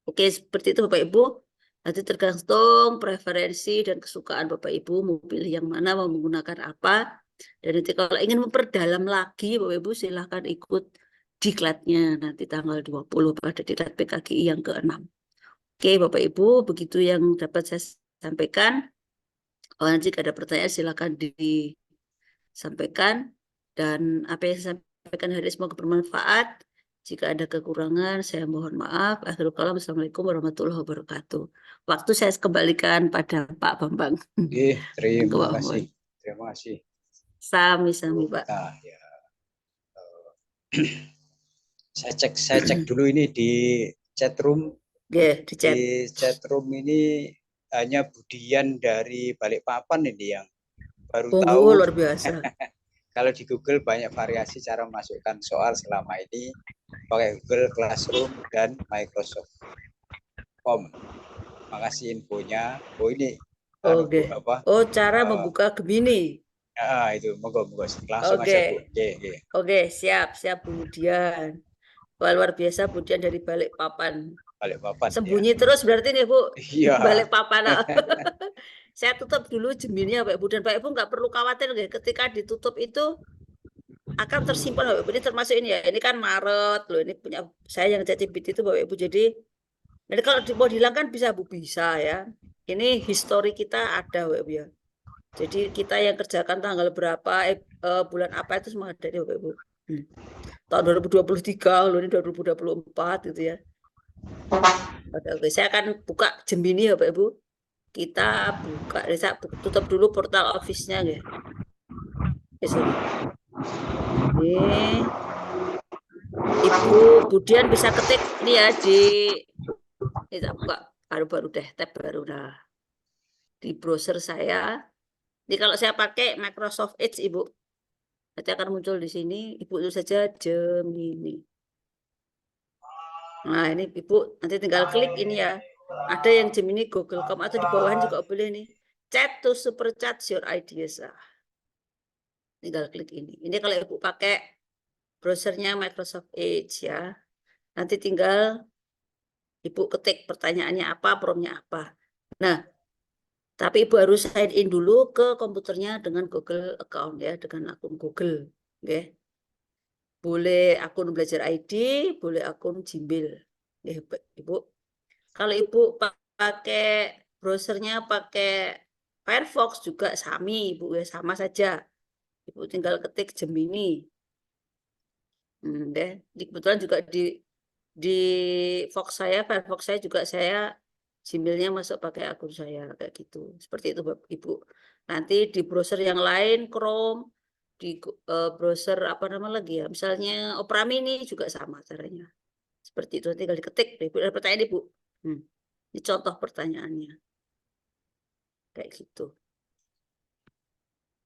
Oke, seperti itu Bapak Ibu. Nanti tergantung preferensi dan kesukaan Bapak Ibu mau pilih yang mana, mau menggunakan apa. Dan nanti kalau ingin memperdalam lagi Bapak Ibu silahkan ikut diklatnya nanti tanggal 20 pada diklat PKGI yang ke-6. Oke Bapak Ibu, begitu yang dapat saya sampaikan. Nanti jika ada pertanyaan silakan disampaikan. Dan apa yang saya sampaikan hari ini semoga bermanfaat. Jika ada kekurangan, saya mohon maaf. Akhirul kalam, Assalamualaikum warahmatullahi wabarakatuh. Waktu saya kembalikan pada Pak Bambang. Oke, terima kasih. Terima kasih. Sami-sami Pak. Nah, ya. Saya cek dulu ini di chatroom. Ya, di chat. Di chatroom ini hanya Budian dari Balikpapan ini yang baru tahu. Luar biasa. Kalau di Google banyak variasi cara memasukkan soal selama ini pakai Google Classroom dan Microsoft Form. Makasih infonya. Oh ini. Oke. Oh cara membuka Gemini. Itu monggo langsung aja Bu. Oke, siap kemudian. Wah, luar biasa Budian dari Balikpapan. Sembunyi ya. Terus berarti nih Bu. Iya. Balikpapan. Saya tutup dulu Gemini ya Pak Ibu, dan Pak Ibu nggak perlu khawatir ya, ketika ditutup itu akan tersimpan Pak Ibu. Ini termasuk ini ya. Ini kan Maret loh, ini punya saya yang ChatGPT itu Pak Ibu. Jadi kalau mau dihilangkan bisa Bu, bisa ya. Ini histori kita ada Pak Ibu ya. Jadi kita yang kerjakan tanggal berapa, bulan apa itu semua ada nih Bapak Ibu. Tahun 2023, loh ini 2024 gitu ya. Oke, saya akan buka Gemini ya Bapak Ibu. Kita buka, saya tutup dulu portal office-nya ya. Ini Ibu Budian bisa ketik ini ya di kita buka baru-baru deh, tab baru nah. Di browser saya. Jadi kalau saya pakai Microsoft Edge, Ibu, nanti akan muncul di sini. Ibu itu saja Gemini. Nah, ini Ibu nanti tinggal klik ini ya. Ada yang Gemini Google.com atau di bawahan juga boleh nih. Chat to super chat your ideas. Tinggal klik ini. Ini kalau Ibu pakai browsernya Microsoft Edge ya. Nanti tinggal Ibu ketik pertanyaannya apa, promnya apa. Nah, tapi Ibu harus sign in dulu ke komputernya dengan Google account ya, dengan akun Google. Okay. Boleh akun Belajar ID, boleh akun Gmail. Ya, Ibu. Kalau Ibu pakai browsernya pakai Firefox juga sami, Ibu ya, sama saja. Ibu tinggal ketik Gemini. Deh. Kebetulan juga di Firefox saya juga saya Gmailnya masuk pakai akun saya kayak gitu. Seperti itu Bapak Ibu. Nanti di browser yang lain Chrome, di browser apa nama lagi ya, misalnya Opera Mini juga sama caranya. Seperti itu, tinggal diketik. Ibu ada pertanyaan Ibu. Ini contoh pertanyaannya. Kayak gitu.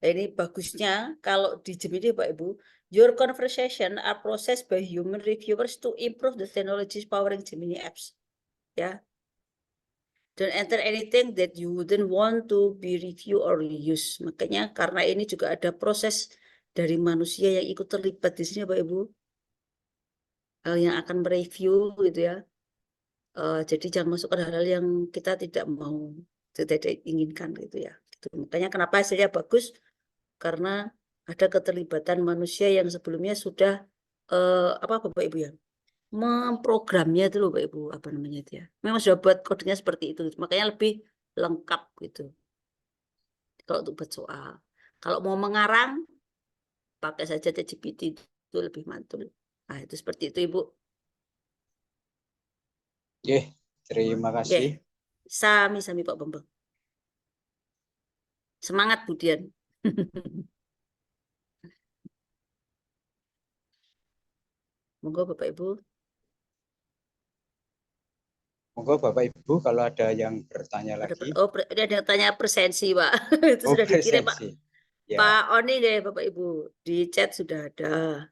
Nah, ini bagusnya kalau di Gemini Pak Ibu, your conversation are processed by human reviewers to improve the technologies powering Gemini apps. Ya. Don't enter anything that you wouldn't want to be review or reuse. Makanya karena ini juga ada proses dari manusia yang ikut terlibat di sini Pak Ibu. Yang akan mereview gitu ya. Jadi jangan masukkan hal-hal yang kita tidak mau, tidak inginkan gitu ya. Gitu. Makanya kenapa hasilnya bagus, karena ada keterlibatan manusia yang sebelumnya sudah apa Bapak Ibu ya, memprogramnya itu loh Bapak Ibu, apa namanya itu ya. Memang sudah buat kodenya seperti itu, makanya lebih lengkap gitu. Kalau untuk buat soal, kalau mau mengarang pakai saja ChatGPT itu lebih mantul. Nah itu seperti itu Ibu. Oke, terima Oke, kasih. sami-sami Pak Bambang. Semangat Budian. Monggo Bapak Ibu. Monggo Bapak Ibu kalau ada yang bertanya lagi. Ini ada yang tanya presensi Pak. Itu Oh, sudah dikirim Pak. presensi. Ya, Pak Oni deh Bapak Ibu. Di chat sudah ada.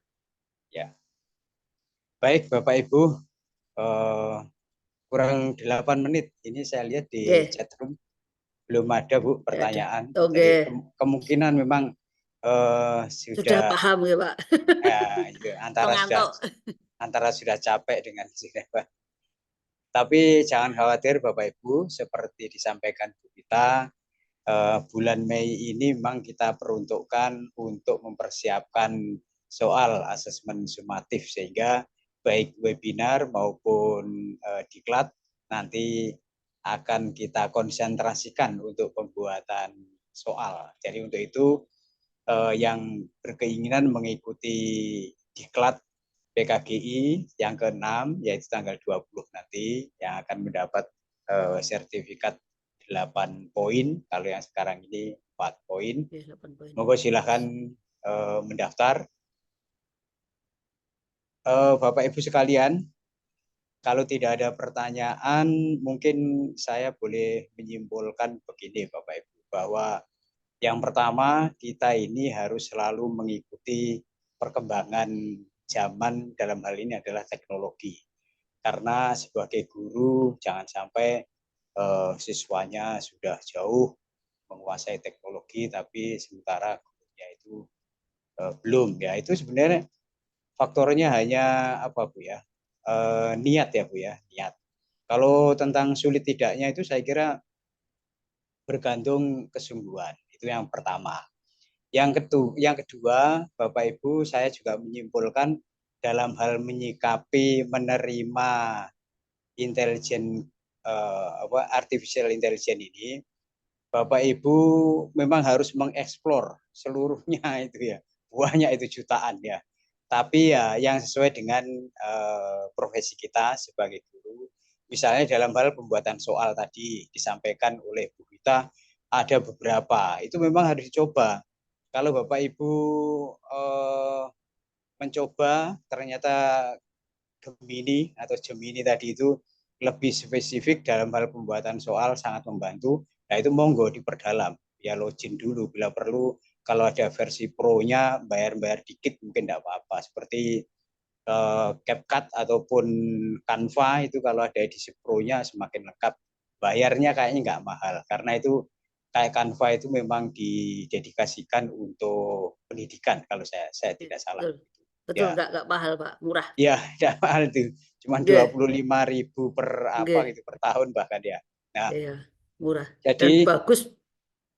ya. Baik Bapak Ibu, kurang 8 menit. Ini saya lihat di Oke, chat room belum ada Bu tidak ada. pertanyaan. Oke, Jadi kemungkinan memang sudah sudah paham ya Pak. itu, Pengantuk. antara sudah capek dengan sudah. Tapi jangan khawatir Bapak Ibu, seperti disampaikan Bu Gita, bulan Mei ini memang kita peruntukkan untuk mempersiapkan soal asesmen sumatif, sehingga baik webinar maupun diklat nanti akan kita konsentrasikan untuk pembuatan soal. Jadi untuk itu yang berkeinginan mengikuti diklat PKGI yang ke-6 yaitu tanggal 20 nanti yang akan mendapat sertifikat 8 poin, kalau yang sekarang ini 4 poin. Oke, 8 poin. Monggo silahkan mendaftar. Bapak Ibu sekalian, kalau tidak ada pertanyaan, mungkin saya boleh menyimpulkan begini Bapak Ibu, bahwa yang pertama kita ini harus selalu mengikuti perkembangan zaman, dalam hal ini adalah teknologi. Karena sebagai guru jangan sampai siswanya sudah jauh menguasai teknologi tapi sementara gurunya itu belum. Ya itu sebenarnya faktornya hanya apa Bu ya, niat ya Bu ya, niat. Kalau tentang sulit tidaknya itu saya kira bergantung kesungguhan, itu yang pertama. Yang kedua Bapak Ibu, saya juga menyimpulkan dalam hal menyikapi menerima intelijen artificial intelligence ini, Bapak Ibu memang harus mengeksplor seluruhnya itu ya, buahnya itu jutaan ya. Tapi ya yang sesuai dengan profesi kita sebagai guru, misalnya dalam hal pembuatan soal tadi disampaikan oleh Bu Gita, ada beberapa itu memang harus dicoba. Kalau Bapak Ibu mencoba ternyata Gemini tadi itu lebih spesifik dalam hal pembuatan soal, sangat membantu. Nah itu monggo diperdalam, ya login dulu bila perlu. Kalau ada versi pro-nya bayar dikit mungkin tidak apa-apa. Seperti CapCut ataupun Canva itu kalau ada edisi pro-nya semakin lengkap. Bayarnya kayaknya nggak mahal karena itu kayak Canva itu memang didedikasikan untuk pendidikan kalau saya tidak salah. Betul, betul Ya, nggak mahal Pak, murah. ya tidak mahal itu, cuma Oke, 25.000 per apa oke, gitu per tahun bahkan ya. Nah, iya, murah dan jadi bagus.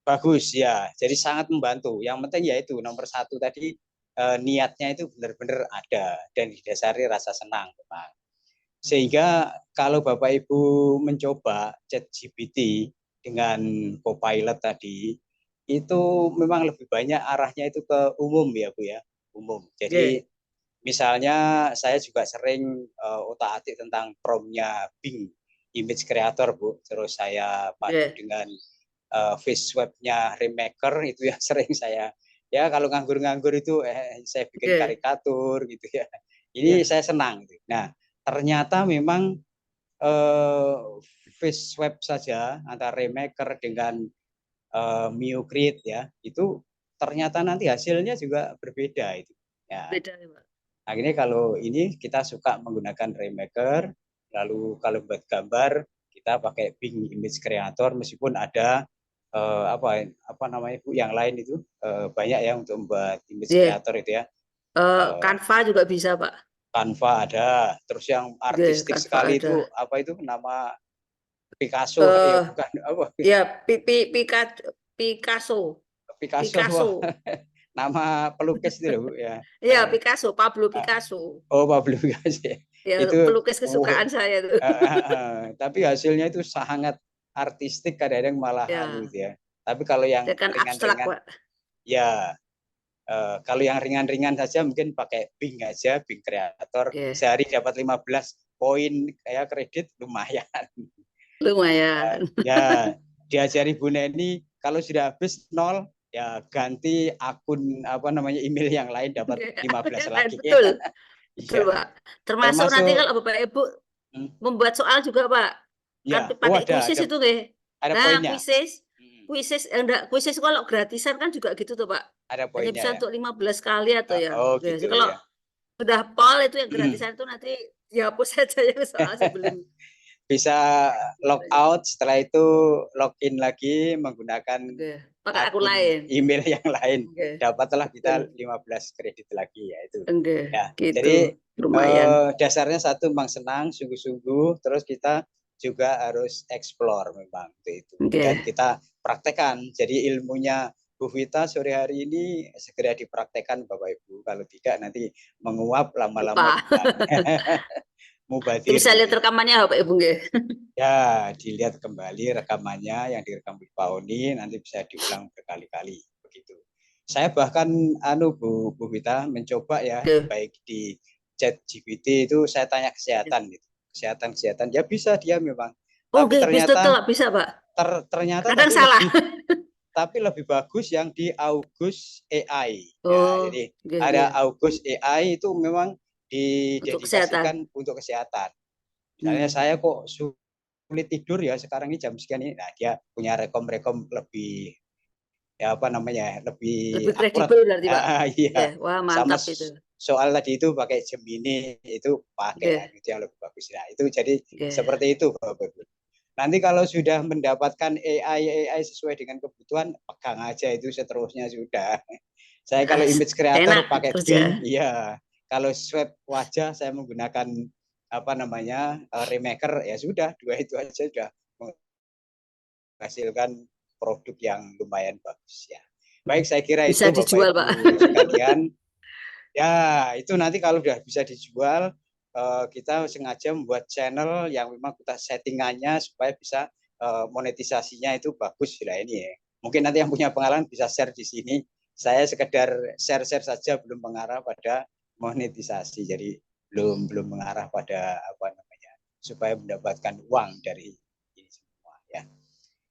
bagus ya, jadi sangat membantu. Yang penting yaitu nomor satu tadi niatnya itu benar-benar ada dan didasari rasa senang memang. Sehingga kalau Bapak Ibu mencoba ChatGPT dengan Copilot tadi, itu memang lebih banyak arahnya itu ke umum ya Bu ya, umum. Jadi Oke, misalnya saya juga sering otak-atik tentang prompt-nya Bing Image Creator Bu, terus saya padu oke, dengan face swap-nya Remaker itu yang sering saya, ya kalau nganggur-nganggur itu saya bikin oke, karikatur gitu ya. Ini ya, saya senang. Nah, ternyata memang eh, face swap saja antara Remaker dengan Mio Create ya, itu ternyata nanti hasilnya juga berbeda itu. Ya, beda ya Pak. akhirnya kalau ini kita suka menggunakan Remaker, lalu kalau buat gambar kita pakai Bing Image Creator, meskipun ada apa namanya Bu yang lain itu banyak ya untuk membuat image Iya, creator itu ya. Canva juga bisa Pak. Canva ada. Terus yang Nggih, artistik Canva sekali ada. itu apa itu nama Picasso ya Eh, bukan apa ya Picasso, Picasso Picasso. wah, nama pelukis itu loh Bu, ya. Ya, Picasso, Pablo Picasso. Oh Pablo Picasso ya. Ya, Itu pelukis kesukaan saya tuh. tapi hasilnya itu sangat artistik kadang-kadang malah anu Ya, gitu ya. Tapi kalau yang dia kan abstrak, ringan-ringan Pak. ya kalau yang ringan-ringan saja mungkin pakai Bing aja, Bing Creator. Oke, Sehari dapat 15 poin kayak kredit lumayan. lumayan. Ya, diajari Bu Neni kalau sudah habis 0 ya ganti akun apa namanya email yang lain dapat 15 lagi. Betul, betul, Iya. Pak. Termasuk nanti Termasuk kalau Bapak Ibu hmm, membuat soal juga, Pak. Kan ya, oh pakai kuisis itu, nggih. ada Nah, poinnya. kuisis, Hmm, enggak, kuisis kalau gratisan kan juga gitu tuh, Pak. ada Hanya poinnya bisa ya. untuk 15 kali atau ya. Oh Ya, gitu kalau ya. sudah pol itu yang gratisan itu nanti dihapus saja yang soal sebelum. Bisa log out, setelah itu login lagi menggunakan Oke, pakai akun akun lain. email yang lain. Oke, Dapatlah kita betul. 15 kredit lagi ya itu. Oke, Ya, gitu. jadi Lumayan. dasarnya satu memang senang, sungguh-sungguh, terus kita juga harus explore memang itu. Dan Oke. kita praktekkan. Jadi ilmunya Bu Vita sore hari ini segera dipraktekkan Bapak Ibu. Kalau tidak nanti menguap lama-lama Lupa. bukan mubadir Bisa lihat gitu. rekamannya Bapak Ibu nggih. Ya, dilihat kembali rekamannya yang direkam Bu Pauni nanti bisa diulang berkali-kali begitu. Saya bahkan Bu Vita mencoba ya Oke. baik di chat GPT itu saya tanya kesehatan gitu. Kesehatan ya bisa dia memang. Tapi Oke, bisa tuh, ternyata bisa, Pak. ternyata Kadang salah. tapi lebih bagus yang di August AI. Ya, Oh, jadi oke, ada oke. August AI itu memang Untuk kesehatan. didedikasikan untuk kesehatan. Misalnya saya kok sulit tidur ya sekarang ini jam sekian ini, nah dia punya rekom lebih ya apa namanya lebih Lebih akurat. kredibel berarti, Pak. Iya, Oke. Wah, sama mantap itu. soal tadi itu pakai Gemini itu pakai Oke, itu yang lebih bagus. Nah itu jadi oke. seperti itu Bapak Ibu. Nanti kalau sudah mendapatkan AI sesuai dengan kebutuhan, pegang aja itu seterusnya sudah. Saya kalau image creator Enak pakai Bing, kerja. iya. Kalau swab wajah saya menggunakan apa namanya Remaker, ya sudah dua itu aja sudah menghasilkan produk yang lumayan bagus ya. Baik, saya kira Bisa itu Bapak dijual, Ibu Pak. sekalian. Ya, itu nanti kalau sudah bisa dijual, kita sengaja membuat channel yang memang kita settingannya supaya bisa monetisasinya itu bagus lah ini ya. Mungkin nanti yang punya pengalaman bisa share di sini. Saya sekedar share-share saja, belum mengarah pada monetisasi. Jadi belum mengarah pada apa namanya supaya mendapatkan uang dari ini semua ya.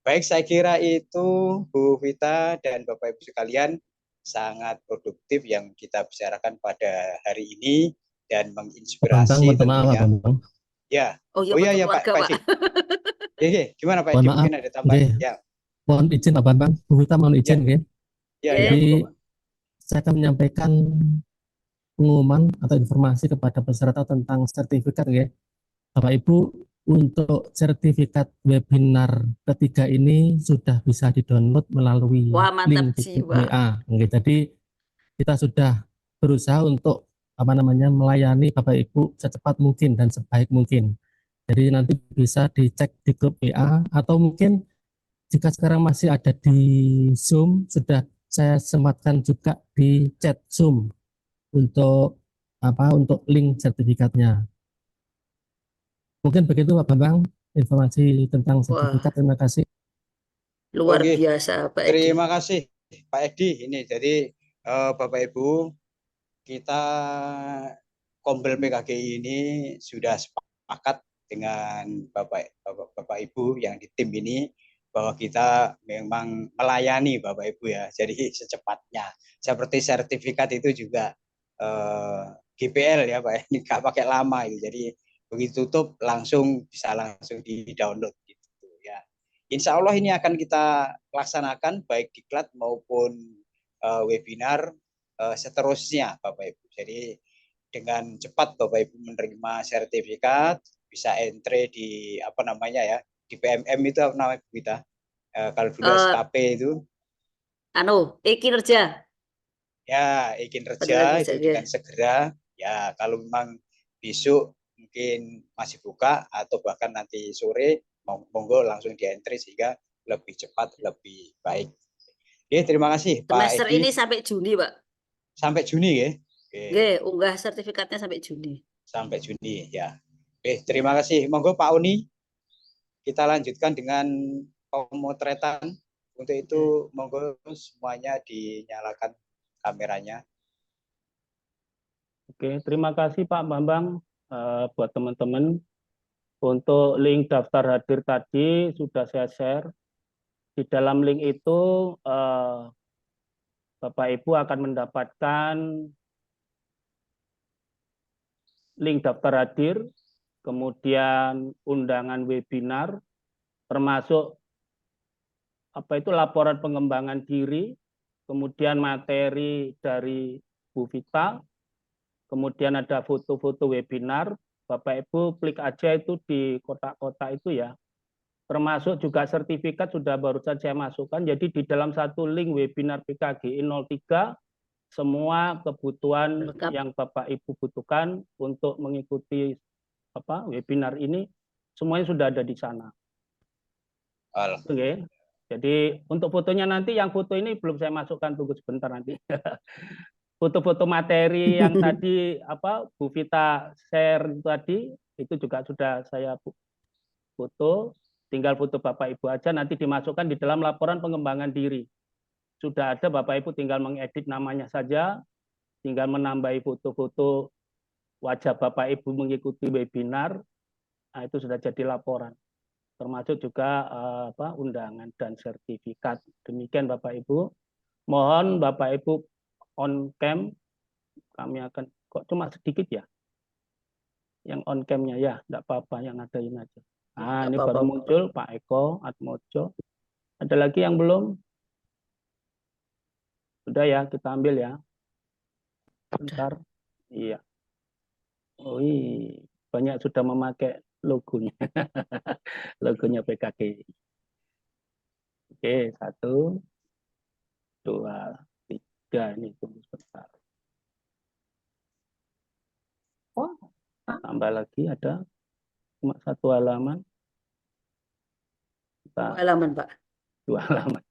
Baik, saya kira itu Bu Vita dan Bapak Ibu sekalian sangat produktif yang kita bicarakan pada hari ini dan Bambang, menginspirasi minta maaf, Pak tentunya. Bambang. Ya, Oh iya, oh iya foto ya Pak keluarga, Pak. Edi. Ya, gimana Pak Mohon Edi? maaf, Mungkin ada tambahan? nggih. Ya, Mohon izin Pak Bambang, Bu Vita mohon ya, izin nggih. ya, Oke. Jadi monggo Pak. saya akan menyampaikan pengumuman atau informasi kepada peserta tentang sertifikat nggih. Bapak Ibu, untuk sertifikat webinar ketiga ini sudah bisa di-download melalui Wah, mantap link di grup jiwa. WA. Nggih. Jadi kita sudah berusaha untuk apa namanya melayani Bapak Ibu secepat mungkin dan sebaik mungkin. Jadi nanti bisa dicek di grup WA atau mungkin jika sekarang masih ada di Zoom, sudah saya sematkan juga di chat Zoom untuk untuk link sertifikatnya. Mungkin begitu Pak Bambang, informasi tentang Wah, sertifikat. Terima kasih. luar Oke, biasa, Pak Edi. terima kasih Pak Edi. Ini jadi Bapak Ibu, kita Kombel PKGI ini sudah sepakat dengan Bapak Ibu yang di tim ini bahwa kita memang melayani Bapak Ibu ya. Jadi secepatnya. Seperti sertifikat itu juga GPL ya Pak. Ini nggak pakai lama itu. Jadi begitu tutup bisa langsung di-download gitu ya. Insya Allah ini akan kita laksanakan baik diklat maupun webinar seterusnya Bapak Ibu. Jadi dengan cepat Bapak Ibu menerima sertifikat, bisa entry di apa namanya ya, di PMM itu apa namanya Bu Vita? Kalau dulu Eh, SKP itu kinerja. ya izin Panggilan kerja kerja, itu ya. dengan segera ya kalau memang besok mungkin masih buka atau bahkan nanti sore monggo langsung di entry sehingga lebih cepat, lebih baik. Oke, terima kasih Pak Semester Edi. ini sampai Juni, Pak. Sampai Juni ya. Oke, unggah sertifikatnya sampai Juni. Sampai Juni ya. Oke, terima kasih. Monggo Pak Oni. Kita lanjutkan dengan pemotretan. Untuk itu monggo semuanya dinyalakan kameranya. Oke, terima kasih Pak Bambang buat teman-teman. Untuk link daftar hadir tadi sudah saya share. Di dalam link itu Bapak Ibu akan mendapatkan link daftar hadir, kemudian undangan webinar, termasuk laporan pengembangan diri, kemudian materi dari Bu Vita, kemudian ada foto-foto webinar. Bapak Ibu klik aja itu di kotak-kotak itu ya. Termasuk juga sertifikat sudah barusan saya masukkan. Jadi di dalam satu link webinar PKGI 03 semua kebutuhan Lengkap. yang Bapak Ibu butuhkan untuk mengikuti webinar ini semuanya sudah ada di sana. Oke. Jadi untuk fotonya nanti, yang foto ini belum saya masukkan, tunggu sebentar nanti. Foto-foto materi yang tadi Bu Vita share tadi itu juga sudah saya foto, tinggal foto Bapak Ibu aja nanti dimasukkan di dalam laporan pengembangan diri. Sudah ada, Bapak Ibu tinggal mengedit namanya saja, tinggal menambahi foto-foto wajah Bapak Ibu mengikuti webinar, nah, itu sudah jadi laporan. Termasuk juga undangan dan sertifikat. Demikian Bapak Ibu. Mohon Bapak Ibu on cam, kami akan, kok cuma sedikit ya? Yang on cam-nya ya, enggak apa-apa, yang ada ini aja. Nah, ini baru muncul Pak Eko Atmojo. Ada lagi yang belum? Sudah ya, kita ambil ya. Bentar. Iya. Oh, banyak sudah memakai logonya. Logonya PKG. Oke, 1, 2, 3. Ini tunggu sebentar. Oh, tambah lagi ada cuma 1 halaman. Dua halaman, Pak. 2 halaman.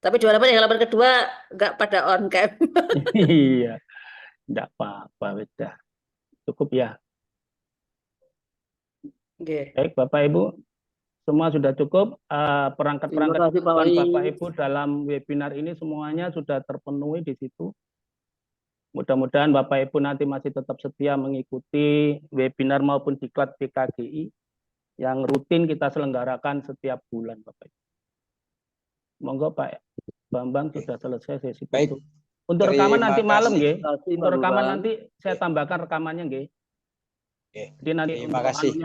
Tapi 2 halaman, yang halaman kedua nggak pada on cam. Iya, enggak apa-apa, beda. Cukup ya. Oke. Baik, Bapak Ibu, semua sudah cukup. Perangkat-perangkat Bapak Ibu dalam webinar ini semuanya sudah terpenuhi di situ. Mudah-mudahan Bapak Ibu nanti masih tetap setia mengikuti webinar maupun diklat PKGI yang rutin kita selenggarakan setiap bulan, Bapak Ibu. Monggo Pak Bambang, sudah selesai sesi foto. Untuk rekaman nanti malam, nggih. Untuk rekaman nanti saya tambahkan rekamannya, nggih. Jadi nanti Terima kasih.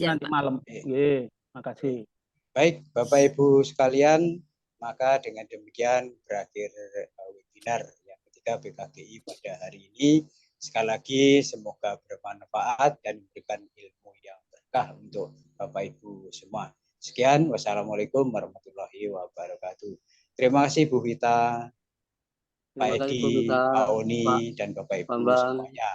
nanti malam. Nggih, makasih. Baik, Bapak Ibu sekalian, maka dengan demikian berakhir webinar yang ketiga PKGI pada hari ini. Sekali lagi semoga bermanfaat dan memberikan ilmu yang berkah untuk Bapak Ibu semua. Sekian, wassalamualaikum warahmatullahi wabarakatuh. Terima kasih Bu Vita, Pak Edi, Pak Oni, dan Bapak Ibu semuanya.